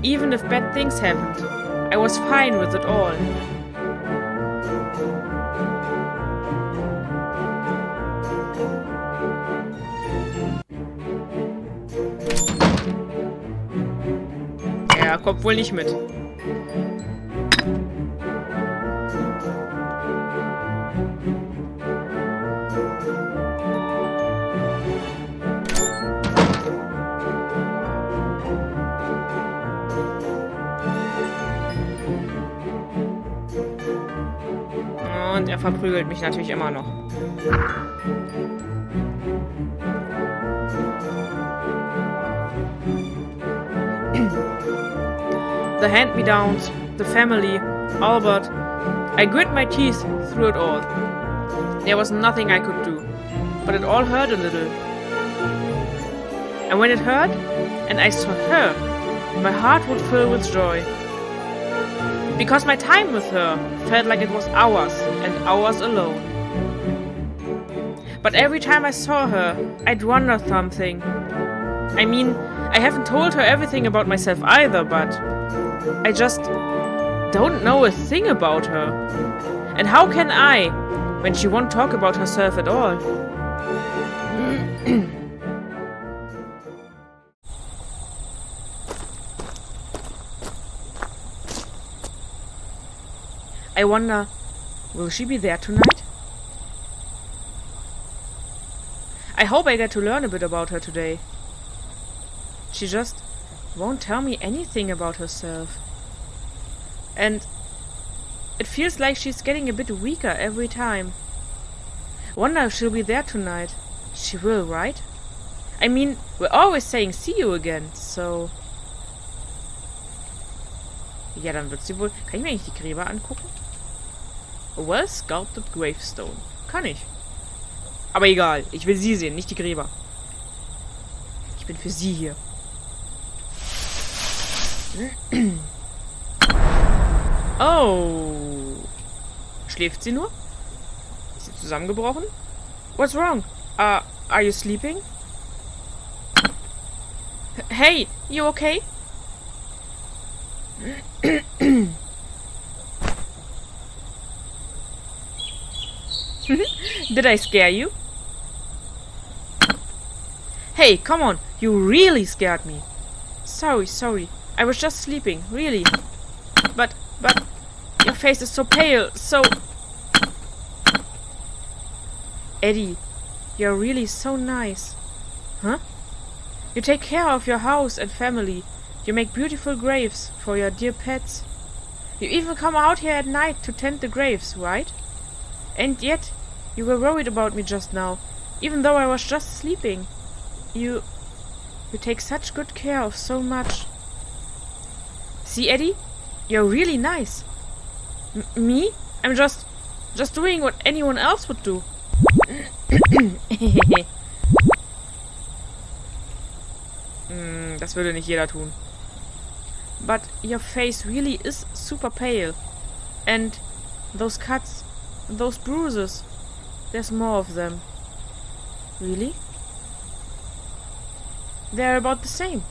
Even if bad things happened, I was fine with it all. Er kommt wohl nicht mit. Und er verprügelt mich natürlich immer noch. The hand-me-downs, the family, Albert. I grit my teeth through it all. There was nothing I could do, but it all hurt a little. And when it hurt, and I saw her, my heart would fill with joy. Because my time with her felt like it was hours, and hours alone. But every time I saw her, I'd wonder something. I mean, I haven't told her everything about myself either, but I just don't know a thing about her. And how can I, when she won't talk about herself at all? I wonder, will she be there tonight? I hope I get to learn a bit about her today. She just won't tell me anything about herself. And it feels like she's getting a bit weaker every time. Wonder if she'll be there tonight. She will, right? I mean, we're always saying see you again, so... Ja, dann wird sie wohl... Kann ich mir eigentlich die Gräber angucken? A well-sculpted gravestone. Kann ich. Aber egal, ich will sie sehen, nicht die Gräber. Ich bin für sie hier. Oh. Schläft sie nur? Ist sie zusammengebrochen? What's wrong? Are you sleeping? Hey, you okay? Did I scare you? Hey, come on, you really scared me. Sorry. I was just sleeping, really. But, your face is so pale, so... Eddie, you're really so nice. Huh? You take care of your house and family. You make beautiful graves for your dear pets. You even come out here at night to tend the graves, right? And yet, you were worried about me just now, even though I was just sleeping. You take such good care of so much. See, Eddie? You're really nice. Me? I'm just doing what anyone else would do. Das würde nicht jeder tun. But your face really is super pale. And those cuts, those bruises, there's more of them. Really? They're about the same.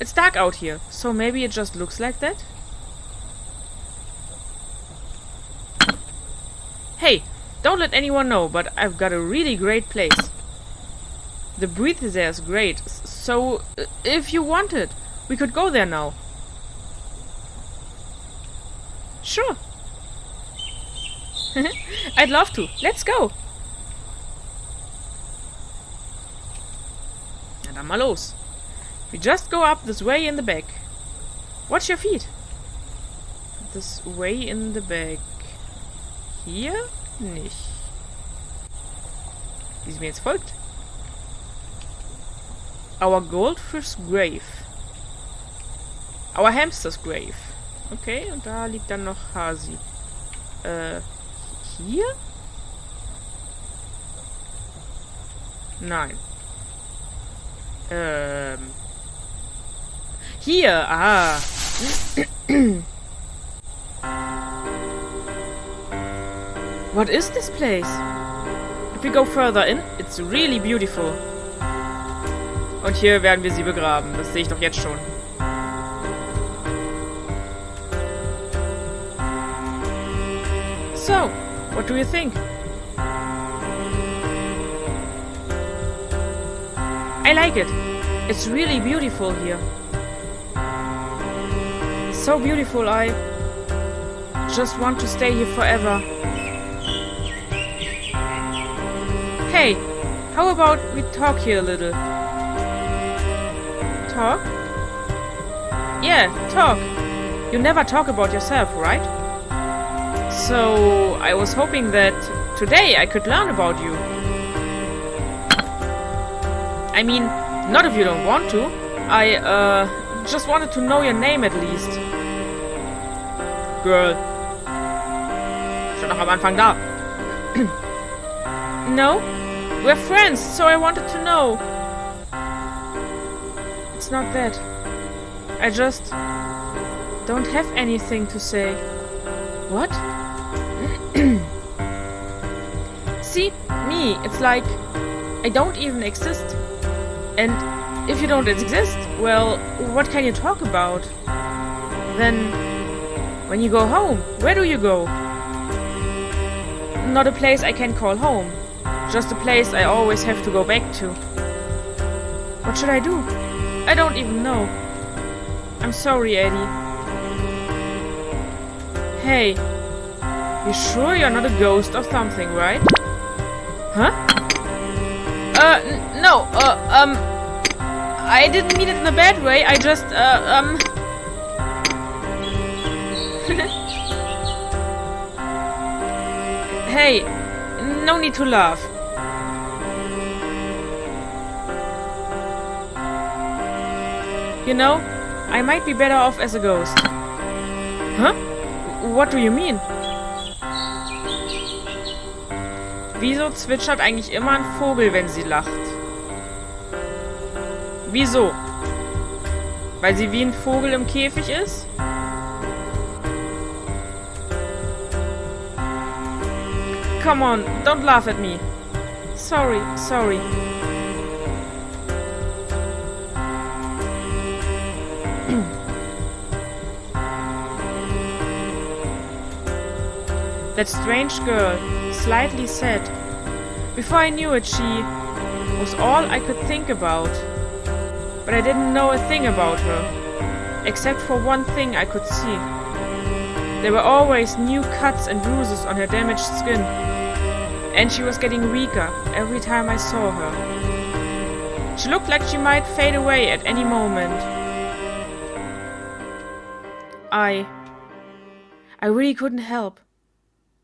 It's dark out here, so maybe it just looks like that? Hey, don't let anyone know, but I've got a really great place. The breeze there is great, so if you wanted, we could go there now. Sure. I'd love to. Let's go. Na dann mal los. We just go up this way in the back. Watch your feet. This way in the back. Hier nicht. Wie sie mir jetzt folgt. Our goldfish grave. Our hamster's grave. Okay, und da liegt dann noch Hasi. Hier? Nein. Hier, aha. What is this place? If we go further in, it's really beautiful. Und hier werden wir sie begraben. Das sehe ich doch jetzt schon. So, what do you think? I like it. It's really beautiful here. So beautiful, I just want to stay here forever. Hey, how about we talk here a little? Talk? Yeah, talk. You never talk about yourself, right? So, I was hoping that today I could learn about you. I mean, not if you don't want to. I, just wanted to know your name at least. Girl. Schon noch am Anfang da. No? We're friends, so I wanted to know. It's not that. I just don't have anything to say. What? See, me, it's like I don't even exist. And if you don't exist, well, what can you talk about? Then, when you go home, where do you go? Not a place I can call home. Just a place I always have to go back to. What should I do? I don't even know. I'm sorry, Eddie. Hey, you sure you're not a ghost or something, right? Huh? No, I didn't mean it in a bad way, I just, Hey, no need to laugh. You know, I might be better off as a ghost. Huh? What do you mean? Wieso zwitschert eigentlich immer ein Vogel, wenn sie lacht? Wieso? Weil sie wie ein Vogel im Käfig ist? Come on, don't laugh at me. Sorry, sorry. That strange girl, slightly sad. Before I knew it, she was all I could think about. But I didn't know a thing about her, except for one thing I could see. There were always new cuts and bruises on her damaged skin, and she was getting weaker every time I saw her. She looked like she might fade away at any moment. I really couldn't help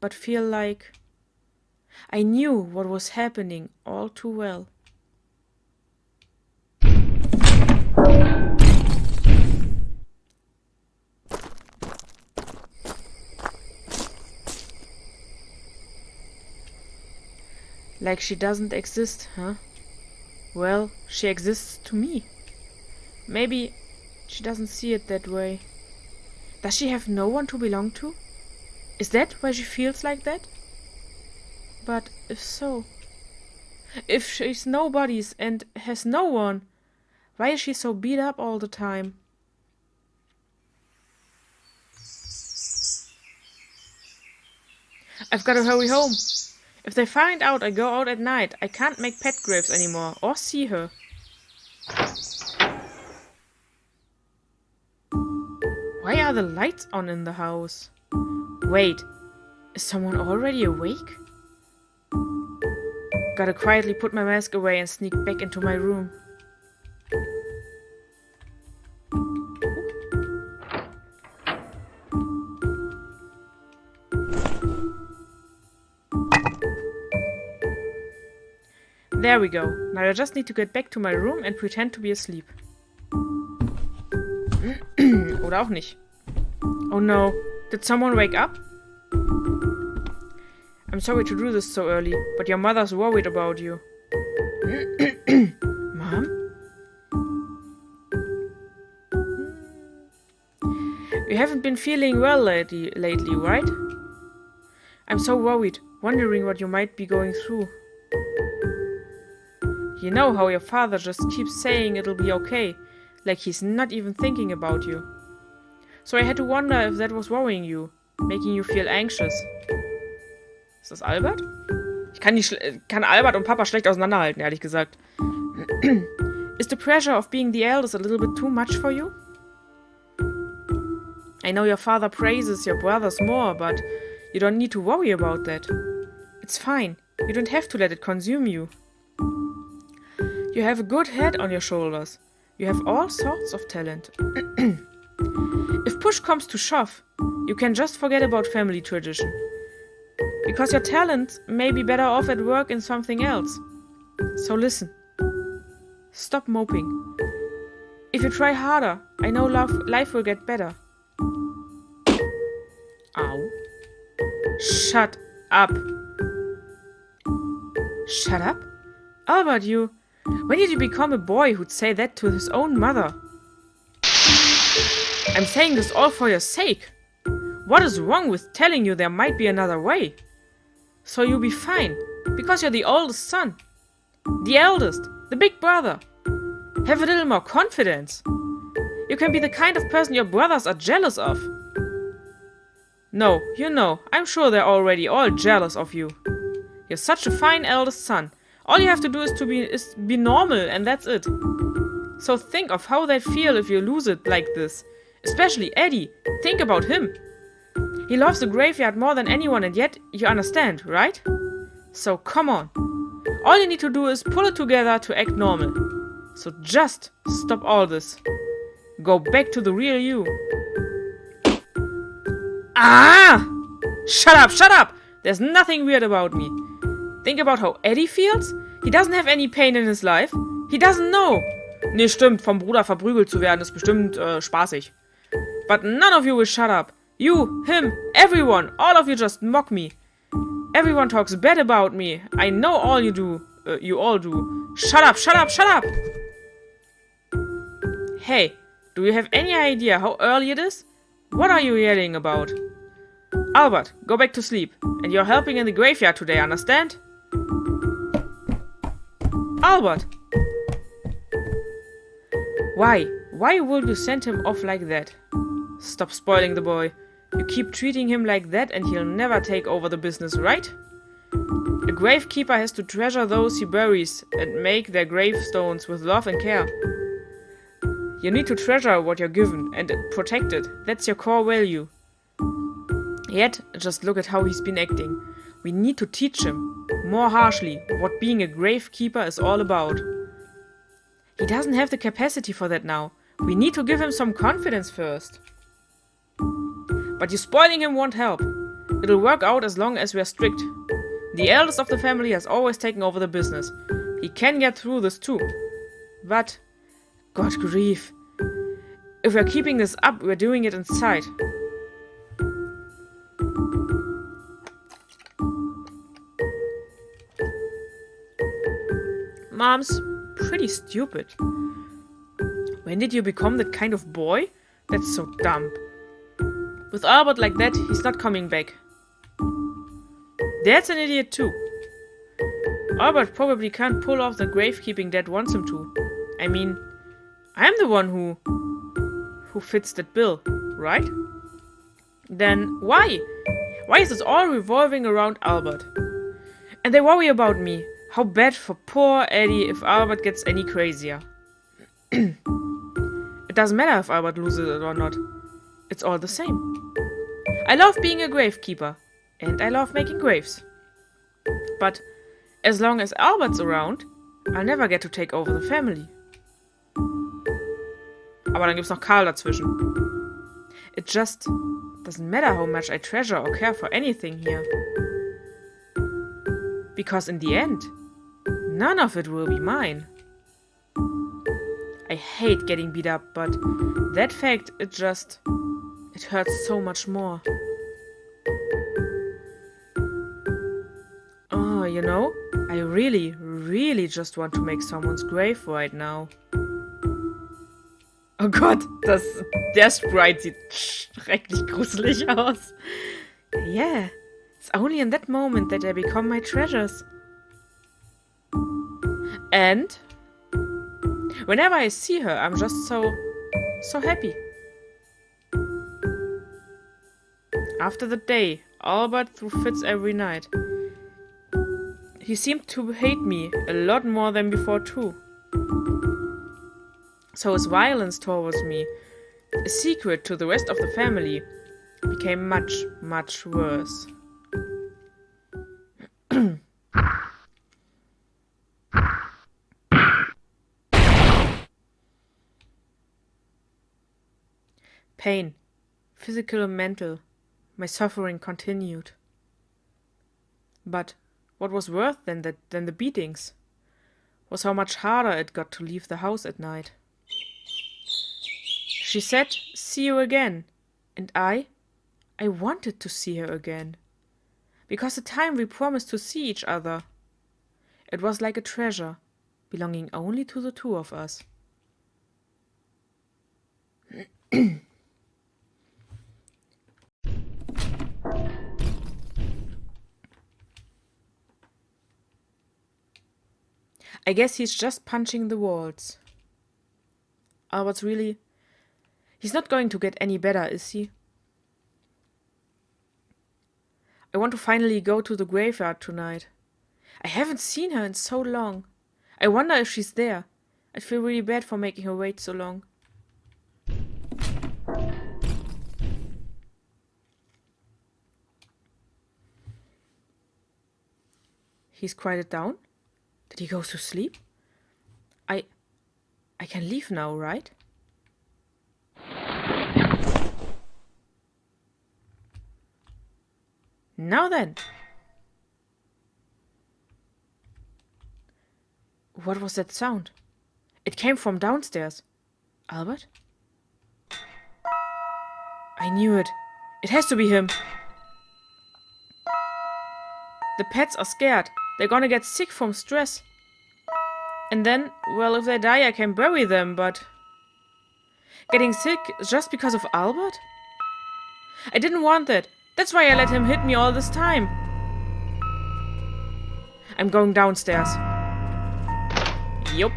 but feel like I knew what was happening all too well. Like she doesn't exist, huh? Well, she exists to me. Maybe she doesn't see it that way. Does she have no one to belong to? Is that why she feels like that? But if so, if she's nobody's and has no one, why is she so beat up all the time? I've got to hurry home. If they find out I go out at night, I can't make pet graves anymore or see her. Why are the lights on in the house? Wait, is someone already awake? Gotta quietly put my mask away and sneak back into my room. There we go. Now I just need to get back to my room and pretend to be asleep. Oder auch nicht. Oh no. Did someone wake up? I'm sorry to do this so early, but your mother's worried about you. Mom? You haven't been feeling well lately, right? I'm so worried, wondering what you might be going through. You know how your father just keeps saying it'll be okay, like he's not even thinking about you. So I had to wonder if that was worrying you, making you feel anxious. Ist das Albert? Ich kann Albert und Papa schlecht auseinanderhalten, ehrlich gesagt. Is the pressure of being the eldest a little bit too much for you? I know your father praises your brothers more, but you don't need to worry about that. It's fine. You don't have to let it consume you. You have a good head on your shoulders. You have all sorts of talent. If push comes to shove, you can just forget about family tradition. Because your talent may be better off at work in something else. So listen. Stop moping. If you try harder, I know life will get better. Ow. Shut up. Shut up? Albert, you... When did you become a boy who'd say that to his own mother? I'm saying this all for your sake. What is wrong with telling you there might be another way? So you'll be fine, because you're the oldest son. The eldest, the big brother. Have a little more confidence. You can be the kind of person your brothers are jealous of. No, you know, I'm sure they're already all jealous of you. You're such a fine eldest son. All you have to do is be normal, and that's it. So think of how they'd feel if you lose it like this. Especially Eddie. Think about him. He loves the graveyard more than anyone, and yet you understand, right? So come on. All you need to do is pull it together to act normal. So just stop all this. Go back to the real you. Ah! Shut up, shut up! There's nothing weird about me. Think about how Eddie feels? He doesn't have any pain in his life. He doesn't know. Nee, stimmt, vom Bruder verprügelt zu werden ist bestimmt spaßig. But none of you will shut up. You, him, everyone, all of you just mock me. Everyone talks bad about me. I know all you do. You all do. Shut up, shut up, shut up! Hey, do you have any idea how early it is? What are you yelling about? Albert, go back to sleep. And you're helping in the graveyard today, understand? Albert! Why? Why would you send him off like that? Stop spoiling the boy. You keep treating him like that and he'll never take over the business, right? A gravekeeper has to treasure those he buries and make their gravestones with love and care. You need to treasure what you're given and protect it. That's your core value. Yet, just look at how he's been acting. We need to teach him, more harshly, what being a gravekeeper is all about. He doesn't have the capacity for that now. We need to give him some confidence first. But you spoiling him won't help. It'll work out as long as we're strict. The eldest of the family has always taken over the business. He can get through this too. But, God grief. If we're keeping this up, we're doing it inside. Mom's pretty stupid. When did you become that kind of boy? That's so dumb. With Albert like that, he's not coming back. Dad's an idiot too. Albert probably can't pull off the gravekeeping Dad wants him to. I mean, I'm the one who fits that bill, right? Then why? Why is this all revolving around Albert? And they worry about me. How bad for poor Eddie if Albert gets any crazier. It doesn't matter if Albert loses it or not. It's all the same. I love being a gravekeeper. And I love making graves. But as long as Albert's around, I'll never get to take over the family. Aber dann gibt's noch Karl dazwischen. It just doesn't matter how much I treasure or care for anything here. Because in the end, none of it will be mine. I hate getting beat up, but that fact, it hurts so much more. Oh, you know, I really, really just want to make someone's grave right now. Oh Gott, der Sprite sieht schrecklich gruselig aus. Yeah, it's only in that moment that they become my treasures. And whenever I see her, I'm just so happy. After the day Albert threw fits every night, He seemed to hate me a lot more than before too. So his violence towards me, a secret to the rest of the family, became much, much worse. Pain, physical and mental, my suffering continued. But what was worse than the beatings was how much harder it got to leave the house at night. She said, "See you again," and I wanted to see her again, because the time we promised to see each other, it was like a treasure, belonging only to the two of us. I guess he's just punching the walls. Albert's really... He's not going to get any better, is he? I want to finally go to the graveyard tonight. I haven't seen her in so long. I wonder if she's there. I'd feel really bad for making her wait so long. He's quieted down? Did he go to sleep? I can leave now, right? Now then. What was that sound? It came from downstairs. Albert? I knew it. It has to be him. The pets are scared. They're gonna get sick from stress. And then, well, if they die, I can bury them, but... Getting sick just because of Albert? I didn't want that. That's why I let him hit me all this time. I'm going downstairs. Jupp.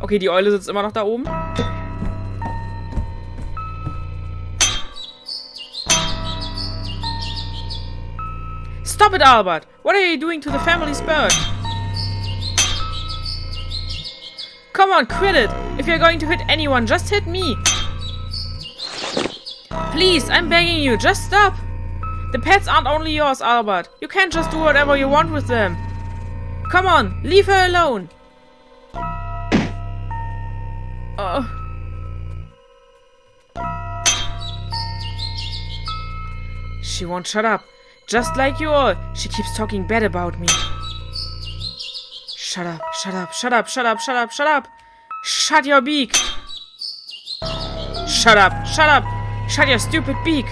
Okay, die Eule sitzt immer noch da oben. Stop it, Albert! What are you doing to the family's bird? Come on, quit it! If you're going to hit anyone, just hit me! Please, I'm begging you, just stop! The pets aren't only yours, Albert. You can't just do whatever you want with them. Come on, leave her alone! She won't shut up. Just like you all, she keeps talking bad about me. Shut up, shut up, shut up, shut up, shut up, shut up! Shut your beak! Shut up, shut up! Shut your stupid beak!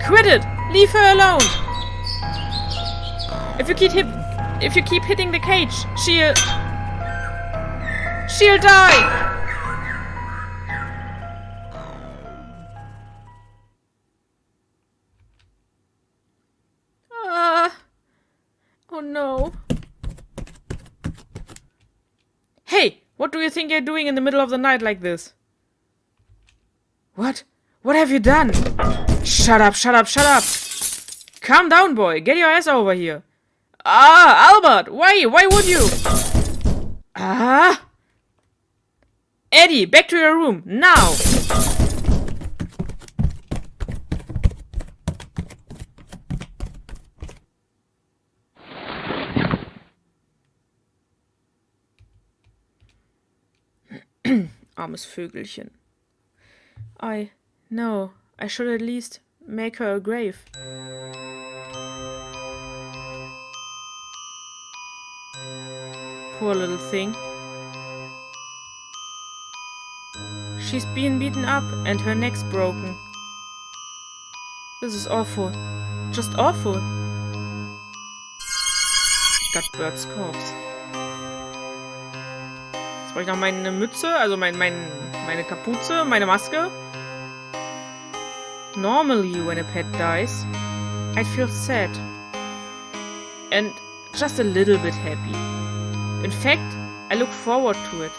Quit it! Leave her alone! If you keep hitting the cage, she'll die! Oh no. Hey! What do you think you're doing in the middle of the night like this? What? What have you done? Shut up, shut up, shut up! Calm down, boy. Get your ass over here. Ah, Albert! Why? Why would you? Ah! Eddie, back to your room, now! Armes Vögelchen. No, I should at least make her a grave. Poor little thing. She's been beaten up and her neck's broken. This is awful. Just awful. Got Bert's corpse. Jetzt brauche ich noch meine Mütze, also meine Kapuze, meine Maske. Normally, when a pet dies, I'd feel sad. And just a little bit happy. In fact, I look forward to it.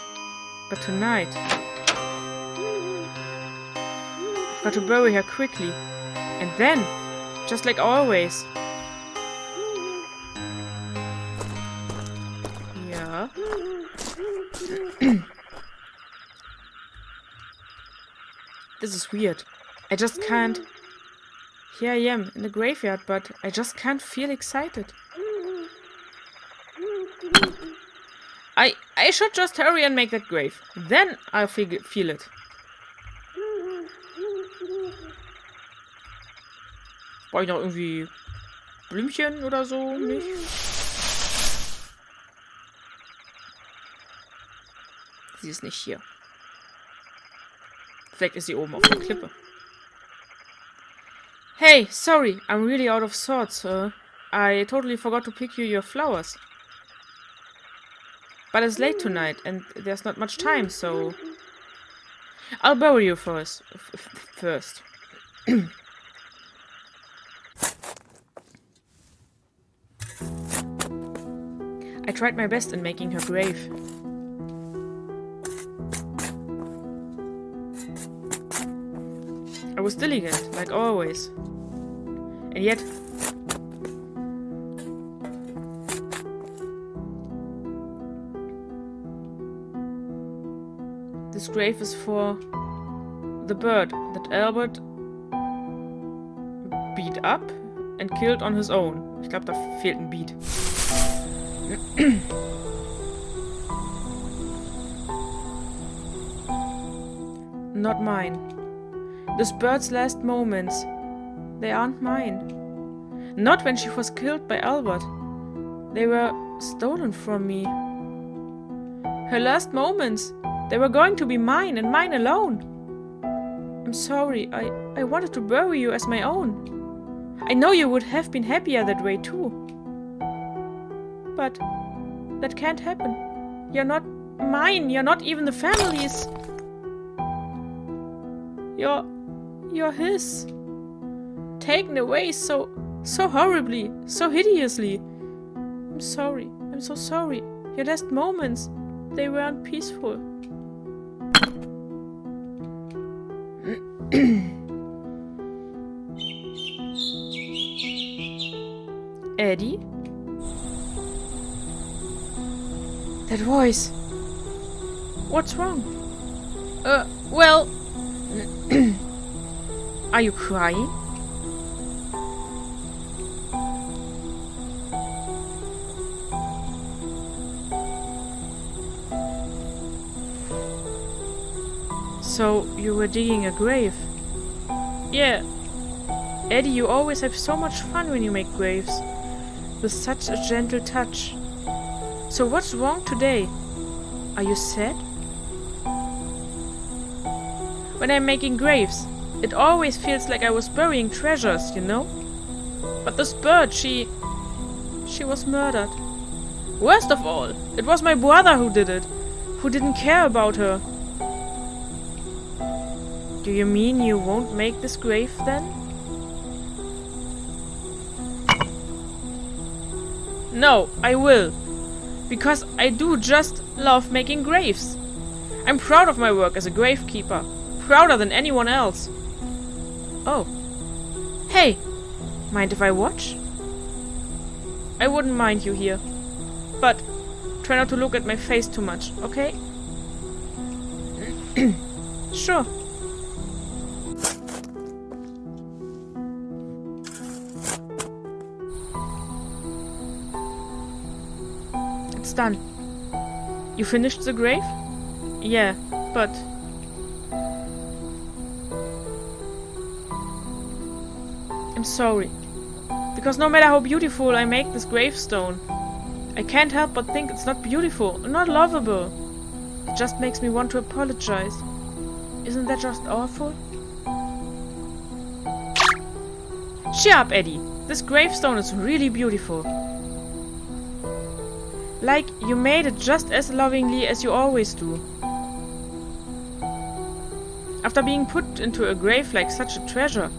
But tonight... I've got to bury her quickly. And then, just like always... Yeah. This is weird. I just can't... Here I am, in the graveyard, but I just can't feel excited. I should just hurry and make that grave. Then I'll feel it. Brauche ich noch irgendwie Blümchen oder so? Nicht? Sie ist nicht hier. Vielleicht ist sie oben auf der Klippe. Hey, sorry, I'm really out of sorts. I totally forgot to pick you your flowers. But it's late tonight, and there's not much time, so... I'll bury you first. I tried my best in making her grave. I was diligent, like always. And yet... this grave is for the bird that Albert beat up and killed on his own. Ich glaube, da fehlt ein Beat. Not mine. This bird's last moments, they aren't mine. Not when she was killed by Albert. They were stolen from me. Her last moments, they were going to be mine and mine alone. I'm sorry, I wanted to bury you as my own. I know you would have been happier that way too. But that can't happen. You're not mine, you're not even the family's. You're his. Taken away so horribly, so hideously. I'm sorry, I'm so sorry. Your last moments, they weren't peaceful. Eddie? That voice. What's wrong? Well... Are you crying? So, you were digging a grave? Yeah. Eddie, you always have so much fun when you make graves. With such a gentle touch. So what's wrong today? Are you sad? When I'm making graves, it always feels like I was burying treasures, you know? But this bird, she was murdered. Worst of all, it was my brother who did it, who didn't care about her. Do you mean you won't make this grave then? No, I will. Because I do just love making graves. I'm proud of my work as a gravekeeper. Prouder than anyone else. Oh. Hey! Mind if I watch? I wouldn't mind you here. But try not to look at my face too much, okay? Sure. It's done. You finished the grave? Yeah, but... I'm sorry. Because no matter how beautiful I make this gravestone, I can't help but think it's not beautiful, not lovable. It just makes me want to apologize. Isn't that just awful? Cheer up, Eddie. This gravestone is really beautiful. Like you made it just as lovingly as you always do. After being put into a grave like such a treasure,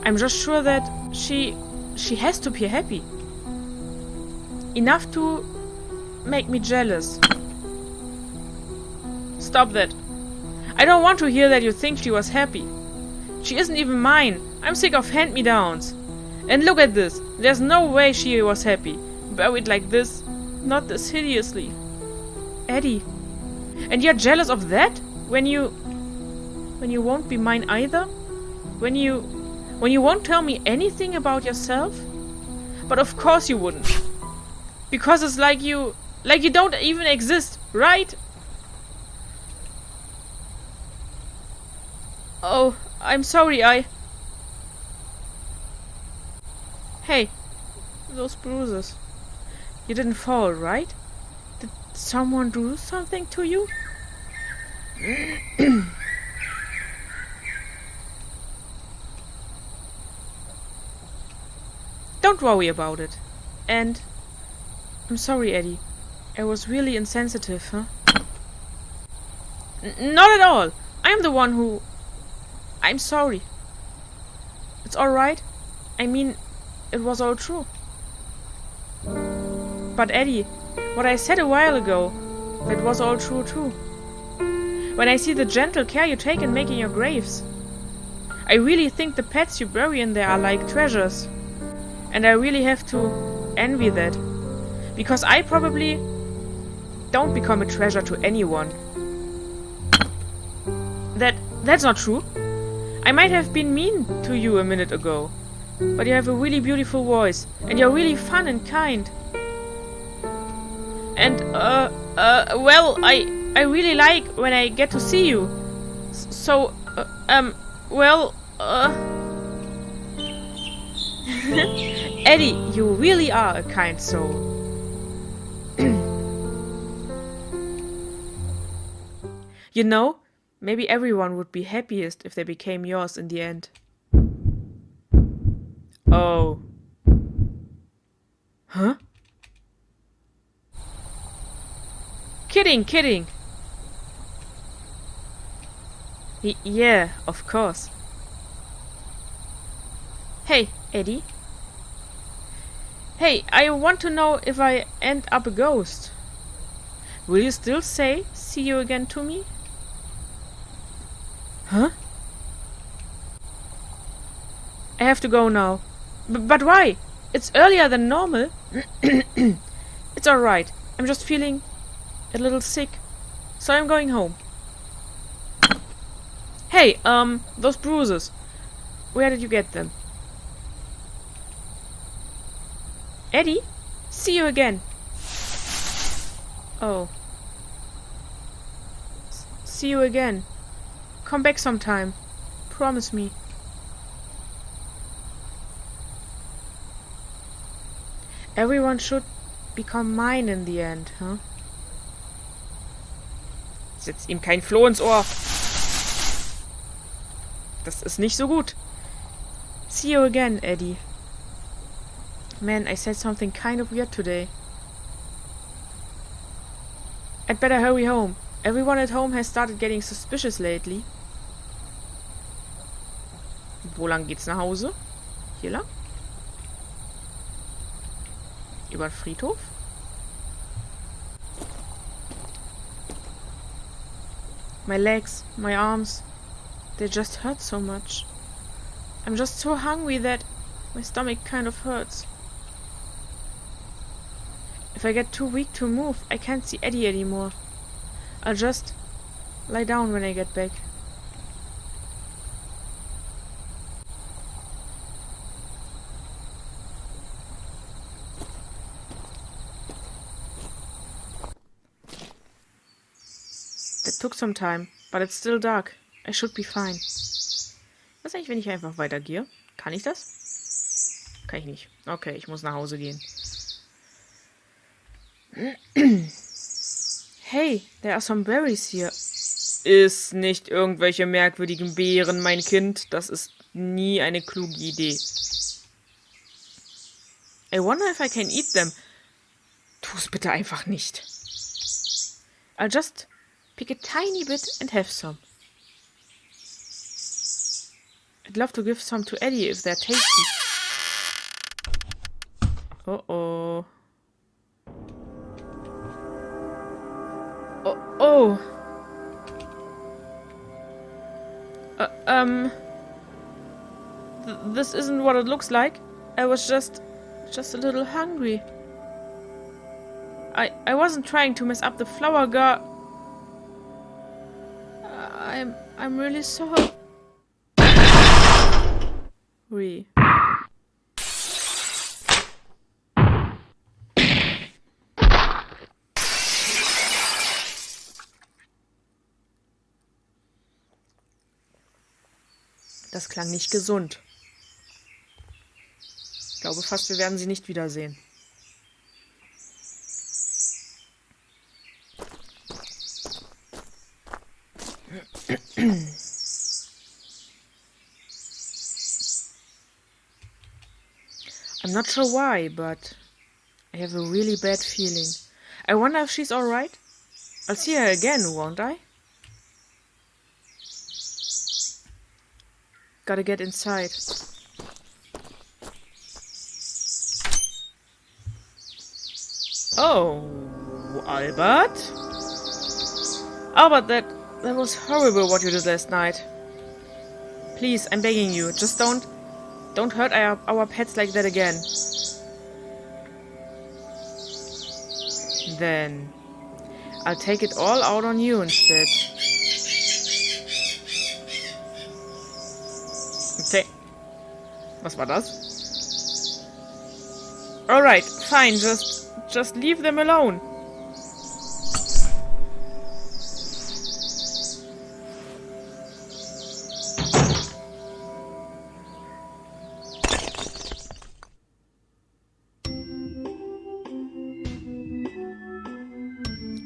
I'm just sure that she has to be happy. Enough to make me jealous. Stop that. I don't want to hear that you think she was happy. She isn't even mine. I'm sick of hand-me-downs. And look at this. There's no way she was happy. buried like this. Not this hideously. Eddie. And you're jealous of that? When you won't be mine either? When you won't tell me anything about yourself? But of course you wouldn't. Because it's like you don't even exist, right? Oh, I'm sorry, Hey, those bruises. You didn't fall, right? Did someone do something to you? Don't worry about it. And I'm sorry, Eddie. I was really insensitive, huh? Not at all. I'm the one who... I'm sorry. It's alright. I mean, it was all true. But Eddie, what I said a while ago, that was all true too. When I see the gentle care you take in making your graves, I really think the pets you bury in there are like treasures. And I really have to envy that. Because I probably don't become a treasure to anyone. That's not true. I might have been mean to you a minute ago. But you have a really beautiful voice. And you're really fun and kind. And, well, I really like when I get to see you. So, well, Eddie, you really are a kind soul. You know, maybe everyone would be happiest if they became yours in the end. Oh. Huh? Kidding. Yeah, of course. Hey, Eddie. Hey, I want to know if I end up a ghost. Will you still say, see you again to me? Huh? I have to go now. But why? It's earlier than normal. It's alright. I'm just feeling a little sick. So I'm going home. Hey, those bruises. Where did you get them? Eddie? See you again. Oh. See you again. Come back sometime. Promise me. Everyone should become mine in the end, huh? Setz ihm kein Floh ins Ohr. Das ist nicht so gut. See you again, Eddie. Man, I said something kind of weird today. I'd better hurry home. Everyone at home has started getting suspicious lately. Wo lang geht's nach Hause? Hier lang? Über den Friedhof? My legs, my arms, they just hurt so much. I'm just so hungry that my stomach kind of hurts. If I get too weak to move, I can't see Eddie anymore. I'll just lie down when I get back. That took some time, but it's still dark. I should be fine. Was eigentlich, wenn ich einfach weitergehe? Kann ich das? Kann ich nicht. Okay, ich muss nach Hause gehen. Hey, there are some berries here. Iss nicht irgendwelche merkwürdigen Beeren, mein Kind. Das ist nie eine kluge Idee. I wonder if I can eat them. Tu's bitte einfach nicht. I'll just pick a tiny bit and have some. I'd love to give some to Eddie if they're tasty. Oh. Oh. This isn't what it looks like. I was just a little hungry. I wasn't trying to mess up the flower girl. I'm really sorry. Das klang nicht gesund. Ich glaube fast, wir werden sie nicht wiedersehen. I'm not sure why, but I have a really bad feeling. I wonder if she's alright? I'll see her again, won't I? Gotta get inside. Oh, Albert? Albert, that was horrible what you did last night. Please, I'm begging you, just don't hurt our pets like that again. Then I'll take it all out on you instead. Okay. Was war das? Alright, fine, just leave them alone.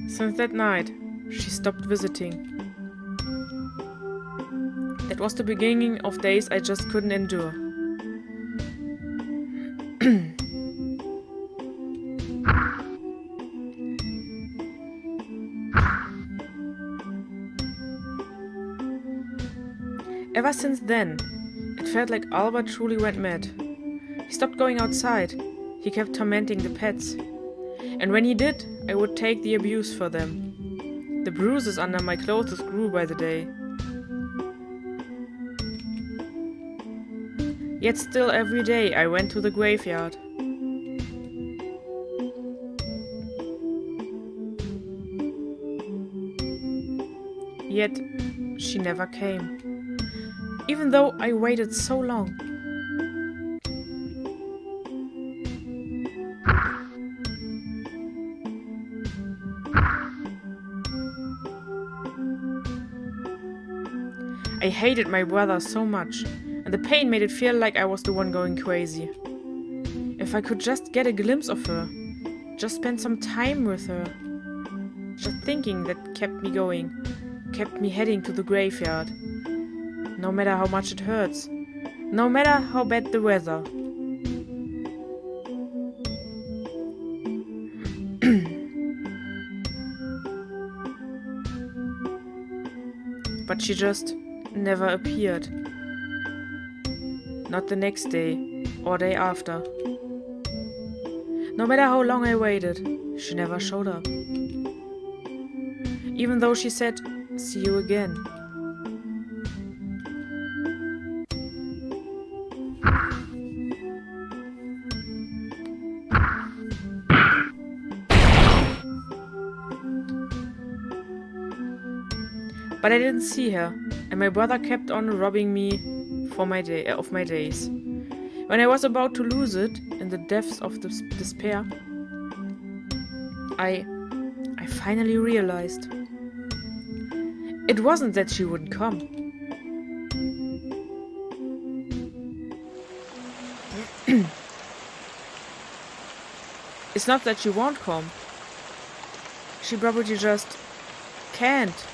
Since that night, she stopped visiting. That was the beginning of days I just couldn't endure. Ever since then, it felt like Albert truly went mad. He stopped going outside. He kept tormenting the pets. And when he did, I would take the abuse for them. The bruises under my clothes grew by the day. Yet still every day I went to the graveyard. Yet she never came. Even though I waited so long. I hated my brother so much, and the pain made it feel like I was the one going crazy. If I could just get a glimpse of her, just spend some time with her. Just thinking that kept me going, kept me heading to the graveyard. No matter how much it hurts, no matter how bad the weather. But she just never appeared. Not the next day or day after. No matter how long I waited, she never showed up. Even though she said, "See you again." But I didn't see her, and my brother kept on robbing me of my days. When I was about to lose it, in the depths of despair, I finally realized. It wasn't that she wouldn't come. It's not that she won't come. She probably just can't.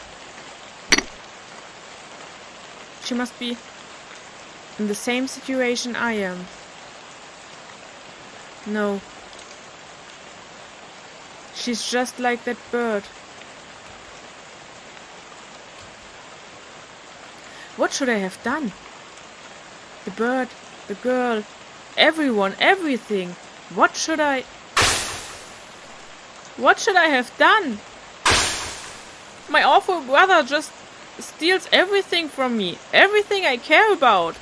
She must be in the same situation I am. No. She's just like that bird. What should I have done? The bird, the girl, everyone, everything. What should I have done? My awful brother just steals everything from me, everything I care about.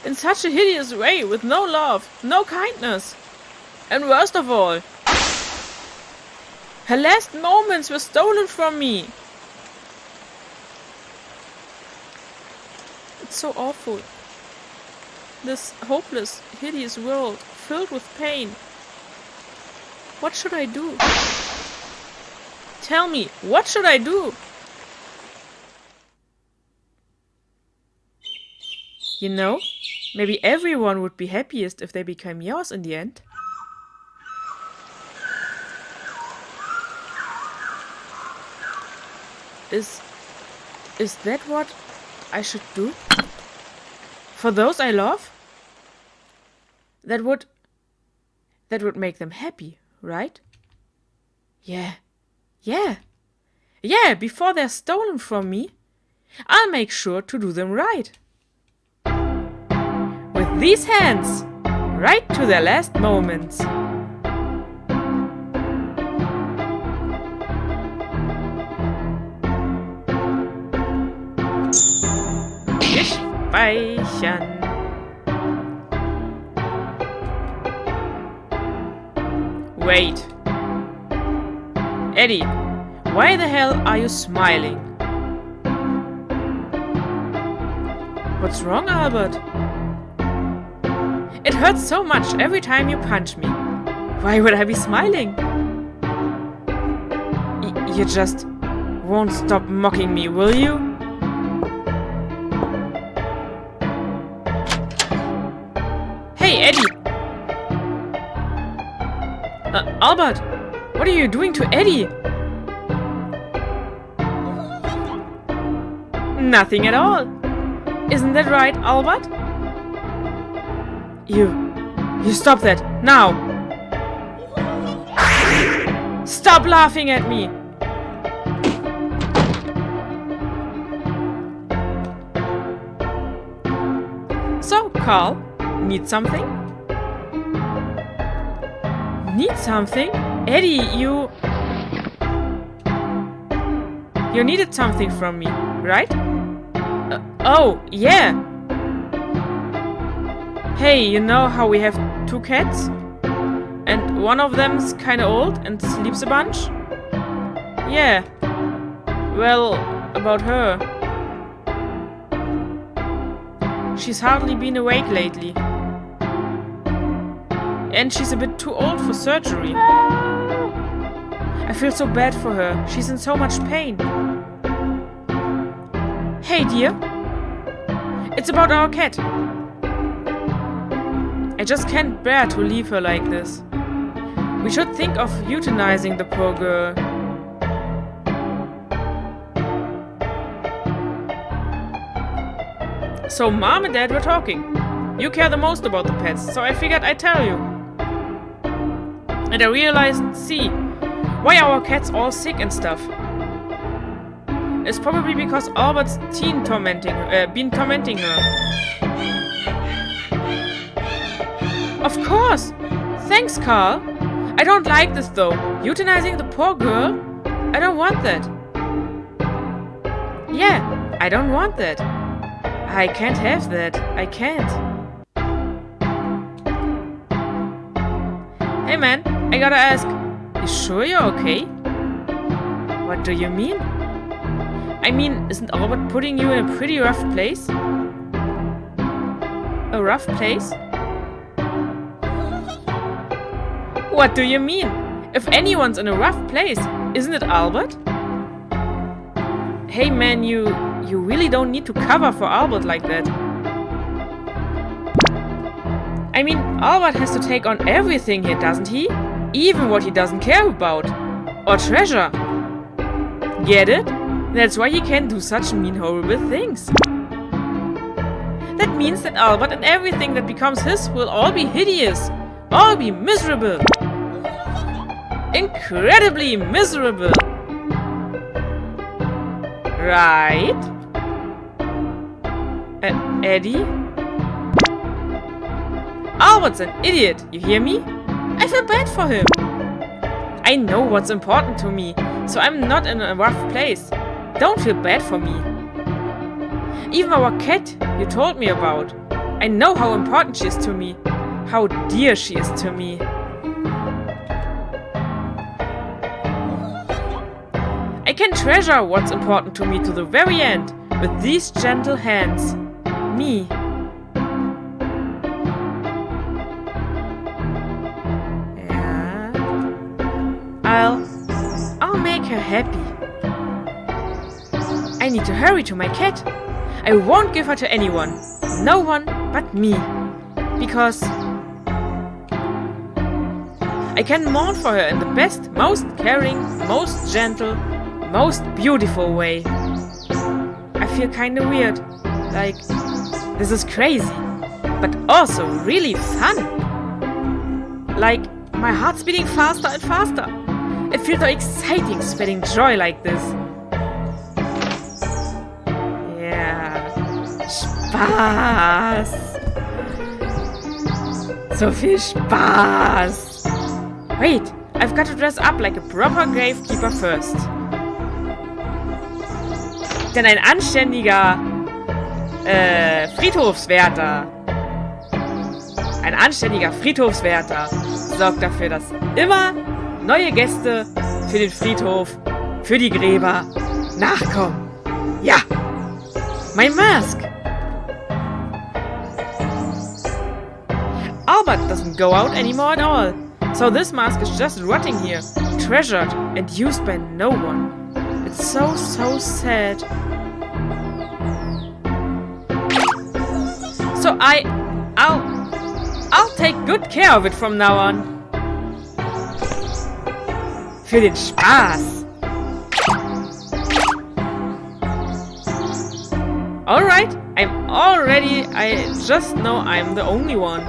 In such a hideous way, with no love, no kindness. And worst of all, Her last moments were stolen from me. It's so awful. This hopeless, hideous world filled with pain. What should I do? Tell me, what should I do? You know, maybe everyone would be happiest if they became yours in the end. Is that what I should do? For those I love? That would make them happy, right? Yeah, before they're stolen from me, I'll make sure to do them right. With these hands, right to their last moments. Speichern. Wait. Eddie, why the hell are you smiling? What's wrong, Albert? It hurts so much every time you punch me. Why would I be smiling? You just won't stop mocking me, will you? Hey, Eddie! Albert, what are you doing to Eddie? Nothing at all. Isn't that right, Albert? You stop that, now! Stop laughing at me! So, Carl, need something? Need something? Eddie, you needed something from me, right? Oh, yeah. Hey, you know how we have 2 cats? And one of them's kinda old and sleeps a bunch? Yeah. Well, about her. She's hardly been awake lately. And she's a bit too old for surgery. I feel so bad for her. She's in so much pain. Hey, dear. It's about our cat. I just can't bear to leave her like this. We should think of euthanizing the poor girl. So Mom and Dad were talking. You care the most about the pets, so I figured I'd tell you. And I realized, see, why are our cats all sick and stuff? It's probably because Albert's been tormenting her. Of course! Thanks, Carl! I don't like this though. Euthanizing the poor girl? I don't want that. Yeah, I don't want that. I can't have that. I can't. Hey man, I gotta ask. You sure you're okay? What do you mean? I mean, isn't Albert putting you in a pretty rough place? A rough place? What do you mean? If anyone's in a rough place, isn't it Albert? Hey man, you really don't need to cover for Albert like that. I mean, Albert has to take on everything here, doesn't he? Even what he doesn't care about. Or treasure. Get it? That's why he can do such mean, horrible things. That means that Albert and everything that becomes his will all be hideous. All be miserable. Incredibly miserable. Right? Eddie? Albert's an idiot, you hear me? I feel bad for him. I know what's important to me, so I'm not in a rough place. Don't feel bad for me. Even our cat you told me about. I know how important she is to me. How dear she is to me. can treasure what's important to me to the very end with these gentle hands. Me. Yeah. I'll make her happy. I need to hurry to my cat. I won't give her to anyone. No one but me. Because I can mourn for her in the best, most caring, most gentle, most beautiful way. I feel kinda weird. Like, this is crazy, but also really fun. Like, my heart's beating faster and faster. It feels so exciting spreading joy like this. Yeah, Spaß. So viel Spaß. Wait, I've got to dress up like a proper gravekeeper first. Denn ein anständiger Friedhofswärter sorgt dafür, dass immer neue Gäste für den Friedhof, für die Gräber nachkommen. Ja! My mask! Albert doesn't go out anymore at all. So this mask is just rotting here, treasured and used by no one. It's so sad. So I'll take good care of it from now on. Für den Spaß. Alright, I'm all ready. I just know I'm the only one.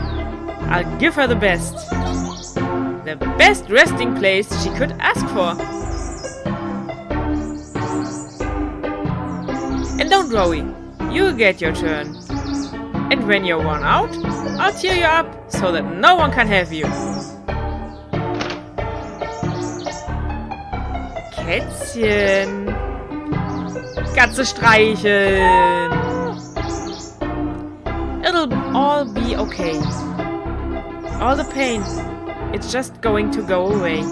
I'll give her the best. The best resting place she could ask for. And don't worry, you'll get your turn. And when you're worn out, I'll cheer you up so that no one can have you. Kätzchen. Katze streicheln. It'll all be okay. All the pain, it's just going to go away.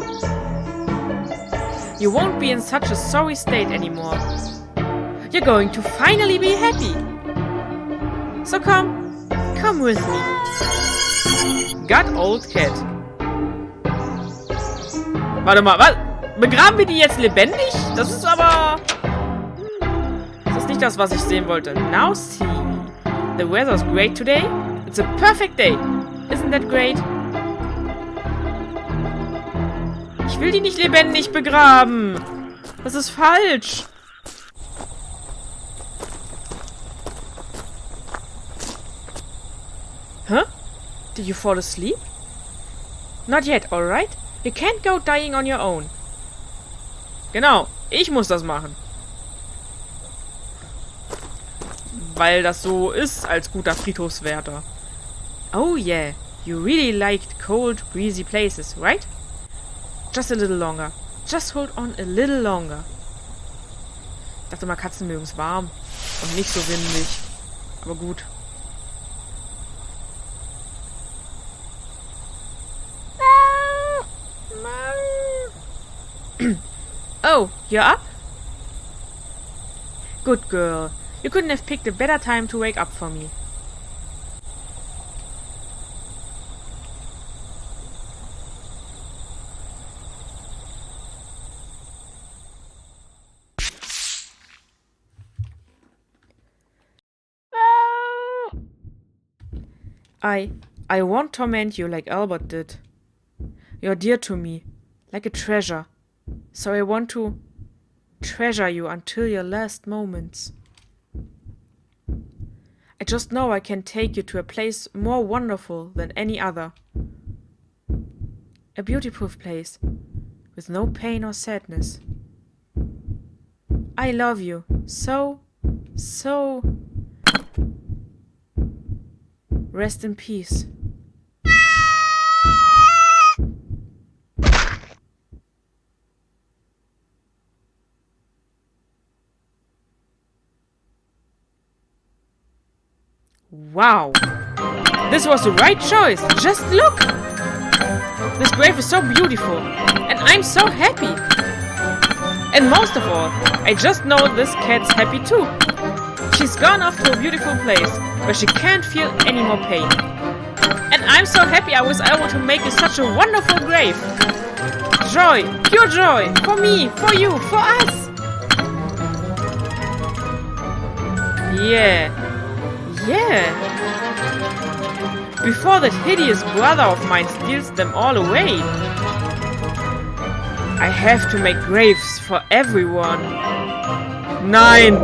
You won't be in such a sorry state anymore. You're going to finally be happy. So come with me. Got old cat. Warte mal, was? Begraben wir die jetzt lebendig? Das ist aber... Das ist nicht das, was ich sehen wollte. Now see. The weather's great today. It's a perfect day. Isn't that great? Ich will die nicht lebendig begraben. Das ist falsch. Huh? Did you fall asleep? Not yet, alright? You can't go dying on your own. Genau, ich muss das machen. Weil das so ist als guter Friedhofswärter. Oh yeah, you really liked cold, breezy places, right? Just a little longer. Just hold on a little longer. Ich dachte mal, Katzen mögen es warm und nicht so windig. Aber gut. Oh, you're up? Good girl. You couldn't have picked a better time to wake up for me. I won't torment you like Albert did. You're dear to me, like a treasure. So I want to treasure you until your last moments. I just know I can take you to a place more wonderful than any other. A beautiful place with no pain or sadness. I love you so. Rest in peace. Wow! This was the right choice! Just look! This grave is so beautiful! And I'm so happy! And most of all, I just know this cat's happy too. She's gone off to a beautiful place where she can't feel any more pain. And I'm so happy I was able to make you such a wonderful grave. Joy, pure joy, for me, for you, for us. Yeah. Before that hideous brother of mine steals them all away. I have to make graves for everyone. Nein!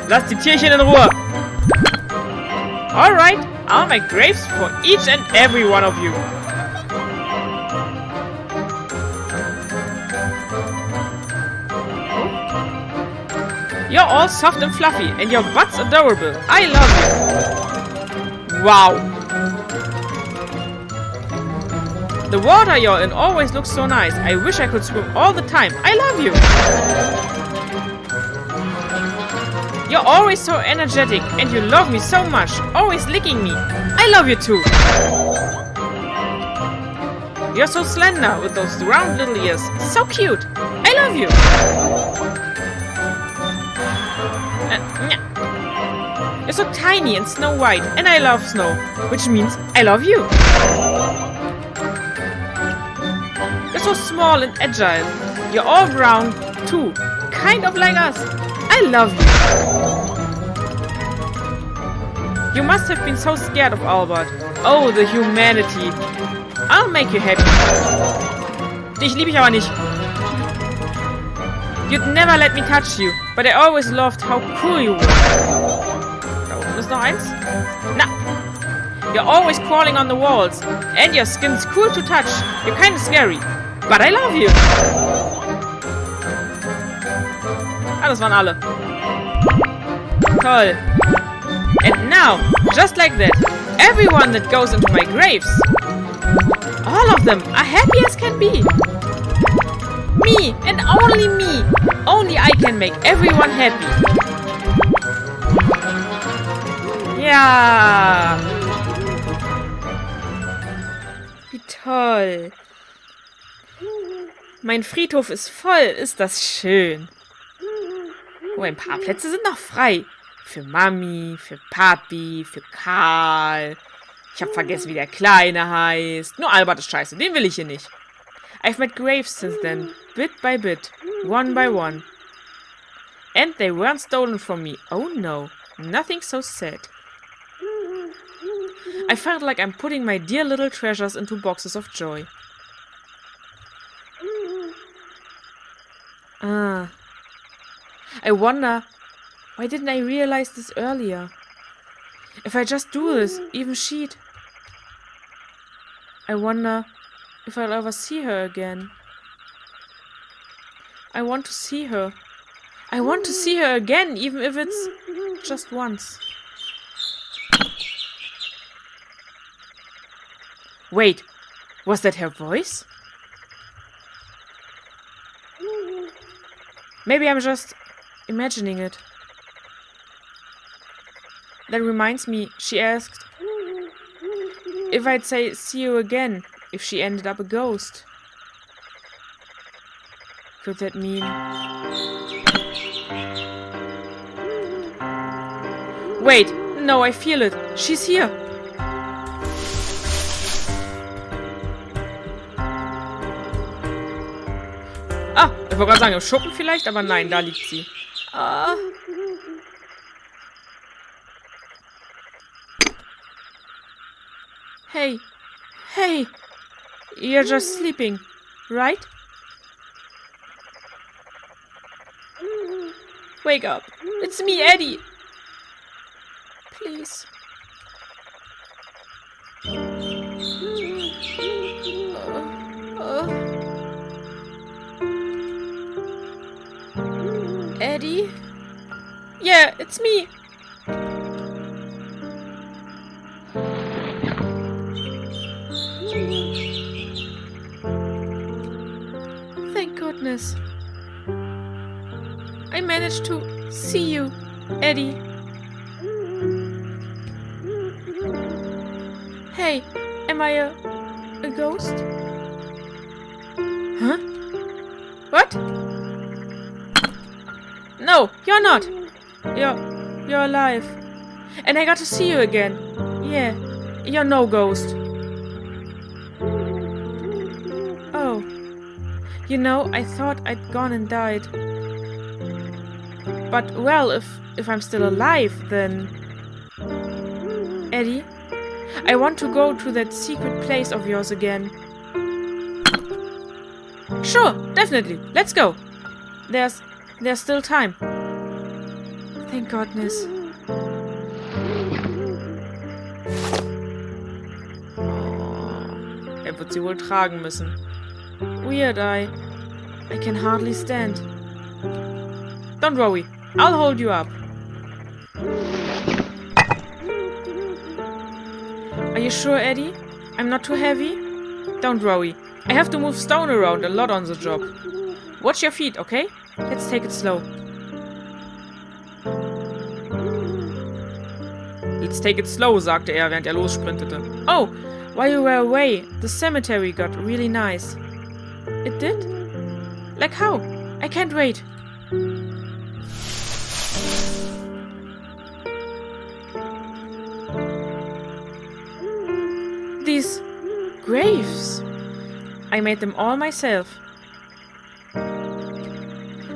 Lass die Tierchen in Ruhe! Alright, I'll make graves for each and every one of you. You're all soft and fluffy, and your butt's adorable. I love you. Wow. The water you're in always looks so nice. I wish I could swim all the time. I love you. You're always so energetic, and you love me so much. Always licking me. I love you too. You're so slender with those round little ears. So cute. I love you. You're so tiny and snow white, and I love snow, which means I love you. You're so small and agile. You're all brown, too, kind of like us. I love you. You must have been so scared of Albert. Oh, the humanity. I'll make you happy. Dich liebe ich aber nicht. You'd never let me touch you, but I always loved how cool you were. Da oben ist noch eins. Na! You're always crawling on the walls, and your skin's cool to touch. You're kinda scary, but I love you. Ah, das waren alle. Toll. And now, just like that, everyone that goes into my graves, all of them are happy as can be. Me, and only me. Only I can make everyone happy. Ja. Wie toll. Mein Friedhof ist voll. Ist das schön. Oh, ein paar Plätze sind noch frei. Für Mami, für Papi, für Karl. Ich habe vergessen, wie der Kleine heißt. Nur Albert ist scheiße. Den will ich hier nicht. I've made graves since then, bit by bit, one by one. And they weren't stolen from me. Oh no, nothing so sad. I felt like I'm putting my dear little treasures into boxes of joy. I wonder, why didn't I realize this earlier? If I just do this, even she'd... I wonder if I'll ever see her again. I want to see her. I want to see her again, even if it's just once. Wait, was that her voice? Maybe I'm just imagining it. That reminds me, she asked if I'd say see you again if she ended up a ghost. Could that mean... Wait, no, I feel it. She's here. Ah, ich wollte gerade sagen, im Schuppen vielleicht, aber nein, da liegt sie. Ah. Hey, hey, you're just sleeping, right? Wake up. It's me, Eddie. Please. Eddie? Yeah, it's me. Thank goodness. I managed to see you, Eddie. Hey, am I a ghost? Huh? What? No, you're not. You're alive. And I got to see you again. Yeah, you're no ghost. Oh. You know, I thought I'd gone and died. But, well, if I'm still alive, then... Eddie, I want to go to that secret place of yours again. Sure, definitely. Let's go. There's still time. Thank goodness. Oh, wird sie wohl tragen müssen. Weird, I can hardly stand. Don't worry, I'll hold you up. Are you sure, Eddie? I'm not too heavy? Don't worry, I have to move stone around a lot on the job. Watch your feet, okay? Let's take it slow. Let's take it slow, sagte er, während er lossprintete. Oh, while you were away, the cemetery got really nice. It did? Like how? I can't wait. These graves. I made them all myself.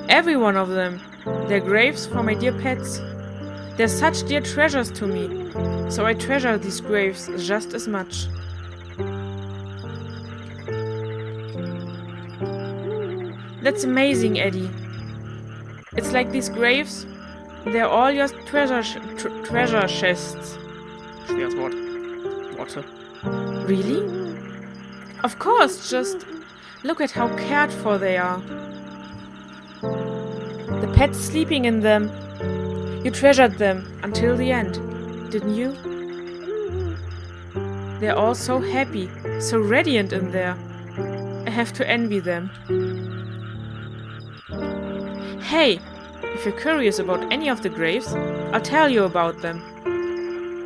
Every one of them. They're graves for my dear pets. They're such dear treasures to me, so I treasure these graves just as much. That's amazing, Eddie. It's like these graves, they're all your treasure chests. Schweres Wort. Worte. Really? Of course, just look at how cared for they are. The pets sleeping in them. You treasured them until the end, didn't you? They're all so happy, so radiant in there. I have to envy them. Hey, if you're curious about any of the graves, I'll tell you about them.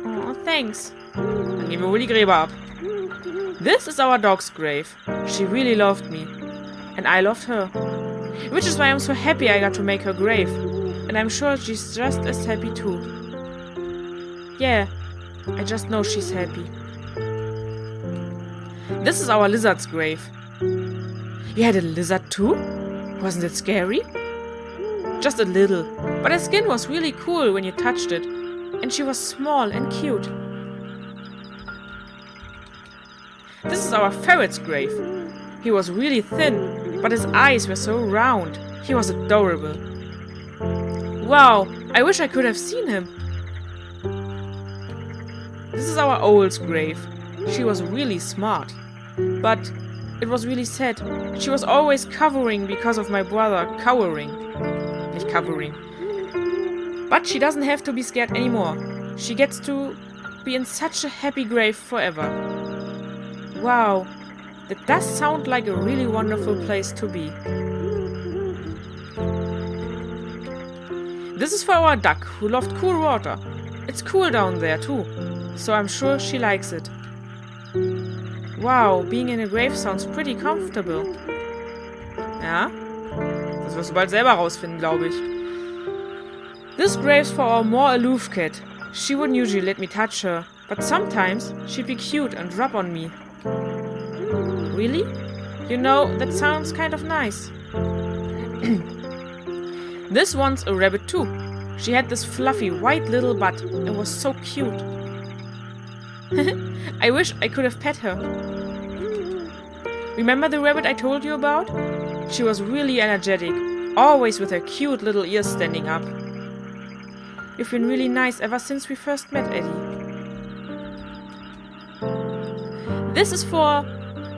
Oh, thanks. Dann nehmen wir wohl die Gräber ab. This is our dog's grave. She really loved me. And I loved her. Which is why I'm so happy I got to make her grave. And I'm sure she's just as happy too. Yeah, I just know she's happy. This is our lizard's grave. You had a lizard too? Wasn't it scary? Just a little, but her skin was really cool when you touched it. And she was small and cute. This is our ferret's grave. He was really thin, but his eyes were so round. He was adorable. Wow, I wish I could have seen him. This is our owl's grave. She was really smart. But it was really sad. She was always cowering because of my brother cowering. Nicht covering. But she doesn't have to be scared anymore. She gets to be in such a happy grave forever. Wow, that does sound like a really wonderful place to be. This is for our duck, who loved cool water. It's cool down there too, so I'm sure she likes it. Wow, being in a grave sounds pretty comfortable. Ja, das wirst du bald selber rausfinden, glaube ich. This grave's for our more aloof cat. She wouldn't usually let me touch her, but sometimes she'd be cute and rub on me. Really? You know, that sounds kind of nice. This one's a rabbit too. She had this fluffy white little butt and was so cute. I wish I could have pet her. Remember the rabbit I told you about? She was really energetic, always with her cute little ears standing up. You've been really nice ever since we first met, Eddie. This is for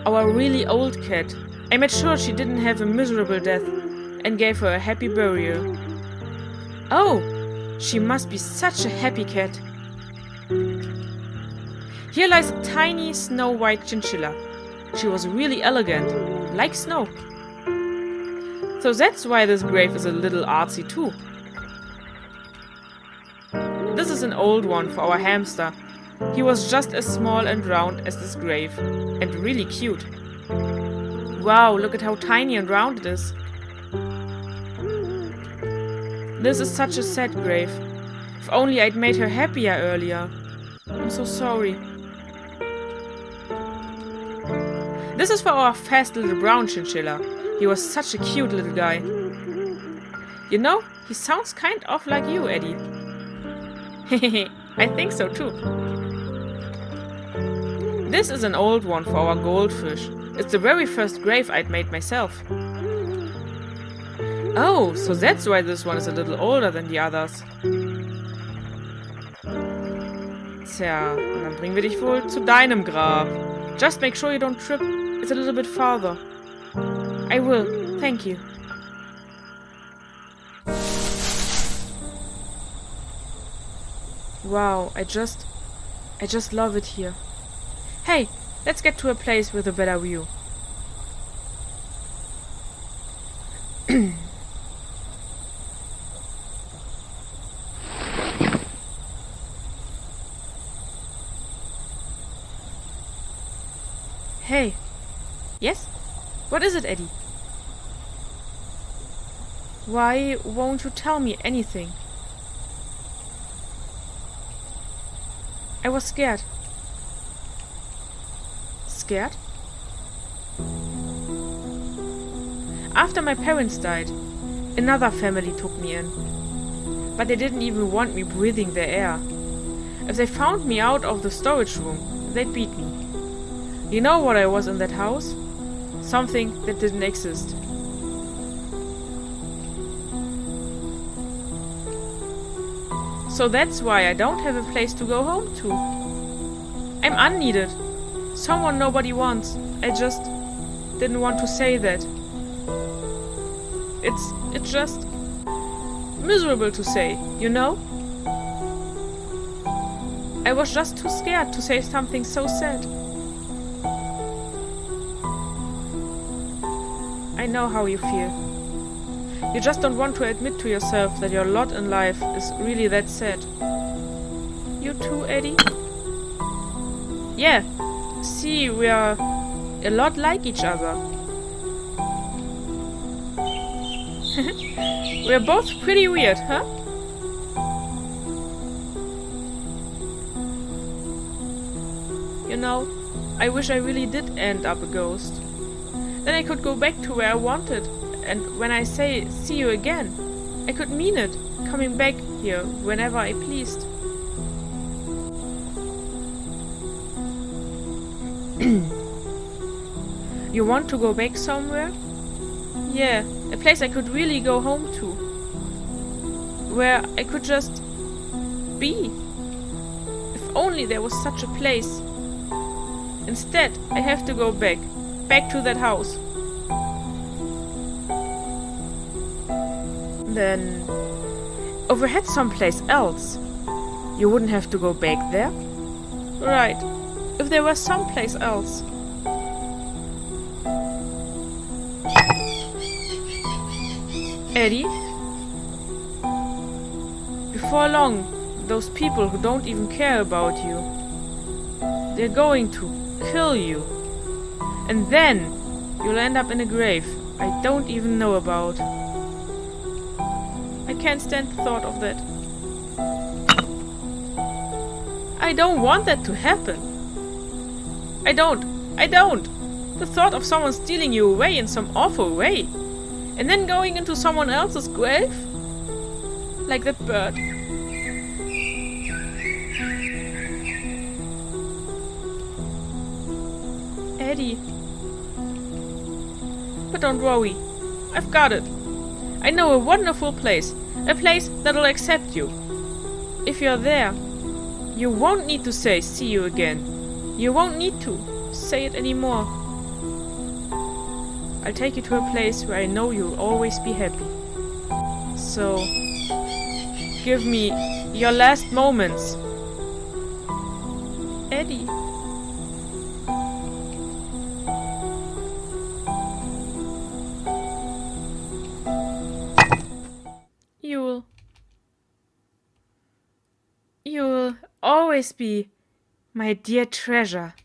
our really old cat. I made sure she didn't have a miserable death and gave her a happy burial. Oh, she must be such a happy cat. Here lies a tiny snow-white chinchilla. She was really elegant, like snow. So that's why this grave is a little artsy too. This is an old one for our hamster. He was just as small and round as this grave, and really cute. Wow, look at how tiny and round it is. This is such a sad grave. If only I'd made her happier earlier. I'm so sorry. This is for our fast little brown chinchilla. He was such a cute little guy. You know, he sounds kind of like you, Eddie. Hehehe, I think so too. This is an old one for our goldfish. It's the very first grave I'd made myself. Oh, so that's why this one is a little older than the others. Tja, und dann bringen wir dich wohl zu deinem Grab. Just make sure you don't trip. It's a little bit farther. I will, thank you. Wow, I just love it here. Hey, let's get to a place with a better view. Hey. Yes? What is it, Eddie? Why won't you tell me anything? I was scared. Scared? After my parents died, another family took me in. But they didn't even want me breathing their air. If they found me out of the storage room, they'd beat me. You know what I was in that house? Something that didn't exist. So that's why I don't have a place to go home to. I'm unneeded. Someone nobody wants. I just didn't want to say that. It's just miserable to say, you know? I was just too scared to say something so sad. I know how you feel. You just don't want to admit to yourself that your lot in life is really that sad. You too, Eddie? Yeah. See, we are a lot like each other. We're both pretty weird, huh? You know, I wish I really did end up a ghost. Then I could go back to where I wanted. And when I say, see you again, I could mean it, coming back here whenever I pleased. You want to go back somewhere? Yeah, a place I could really go home to. Where I could just be. If only there was such a place. Instead, I have to go back to that house. Then overhead someplace else. You wouldn't have to go back there? Right, if there was someplace else. Eddie? Before long, those people who don't even care about you, they're going to kill you. And then you'll end up in a grave I don't even know about. I can't stand the thought of that. I don't want that to happen. I don't. The thought of someone stealing you away in some awful way, and then going into someone else's grave? Like that bird. Eddie. But don't worry. I've got it. I know a wonderful place. A place that'll accept you. If you're there, you won't need to say, see you again. You won't need to say it anymore. I'll take you to a place where I know you'll always be happy. So, give me your last moments. Eddie. You'll always be my dear treasure.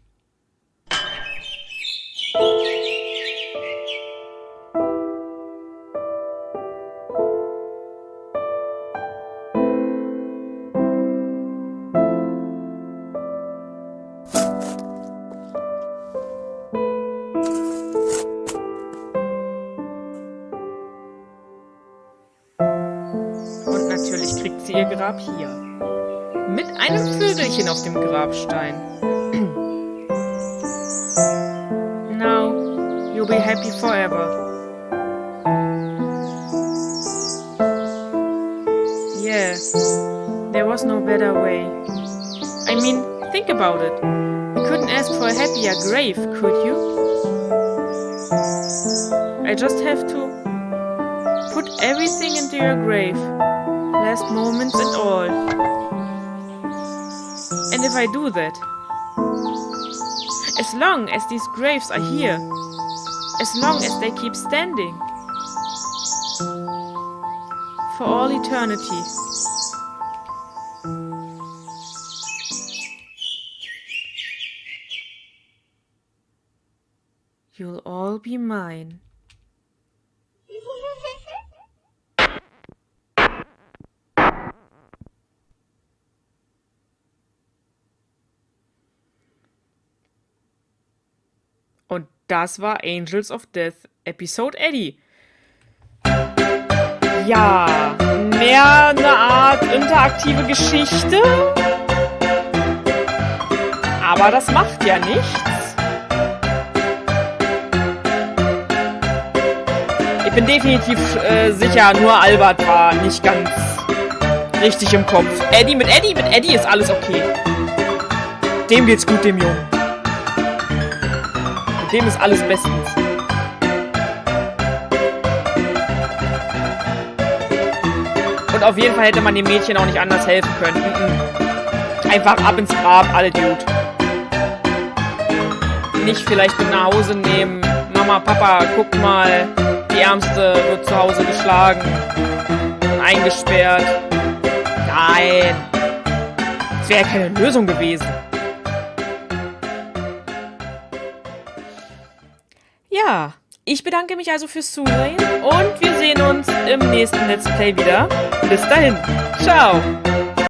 sie ihr Grab hier. Mit einem Vögelchen auf dem Grabstein. Now, you'll be happy forever. Yeah, there was no better way. I mean, think about it. You couldn't ask for a happier grave, could you? I just have to put everything into your grave, last moments and all. And if I do that, as long as these graves are here, as long as they keep standing, for all eternity. You'll all be mine. Und das war Angels of Death, Episode.Eddie. Ja, mehr eine Art interaktive Geschichte. Aber das macht ja nichts. Ich bin definitiv sicher, nur Albert war nicht ganz richtig im Kopf. Mit Eddie ist alles okay. Dem geht's gut, dem Jungen. Mit dem ist alles bestens. Und auf jeden Fall hätte man dem Mädchen auch nicht anders helfen können. Einfach ab ins Grab, alle gut. Nicht vielleicht mit nach Hause nehmen. Mama, Papa, guck mal. Die Ärmste wird zu Hause geschlagen. Eingesperrt. Nein. Das wäre ja keine Lösung gewesen. Ja, ich bedanke mich also fürs Zusehen und wir sehen uns im nächsten Let's Play wieder. Bis dahin. Ciao.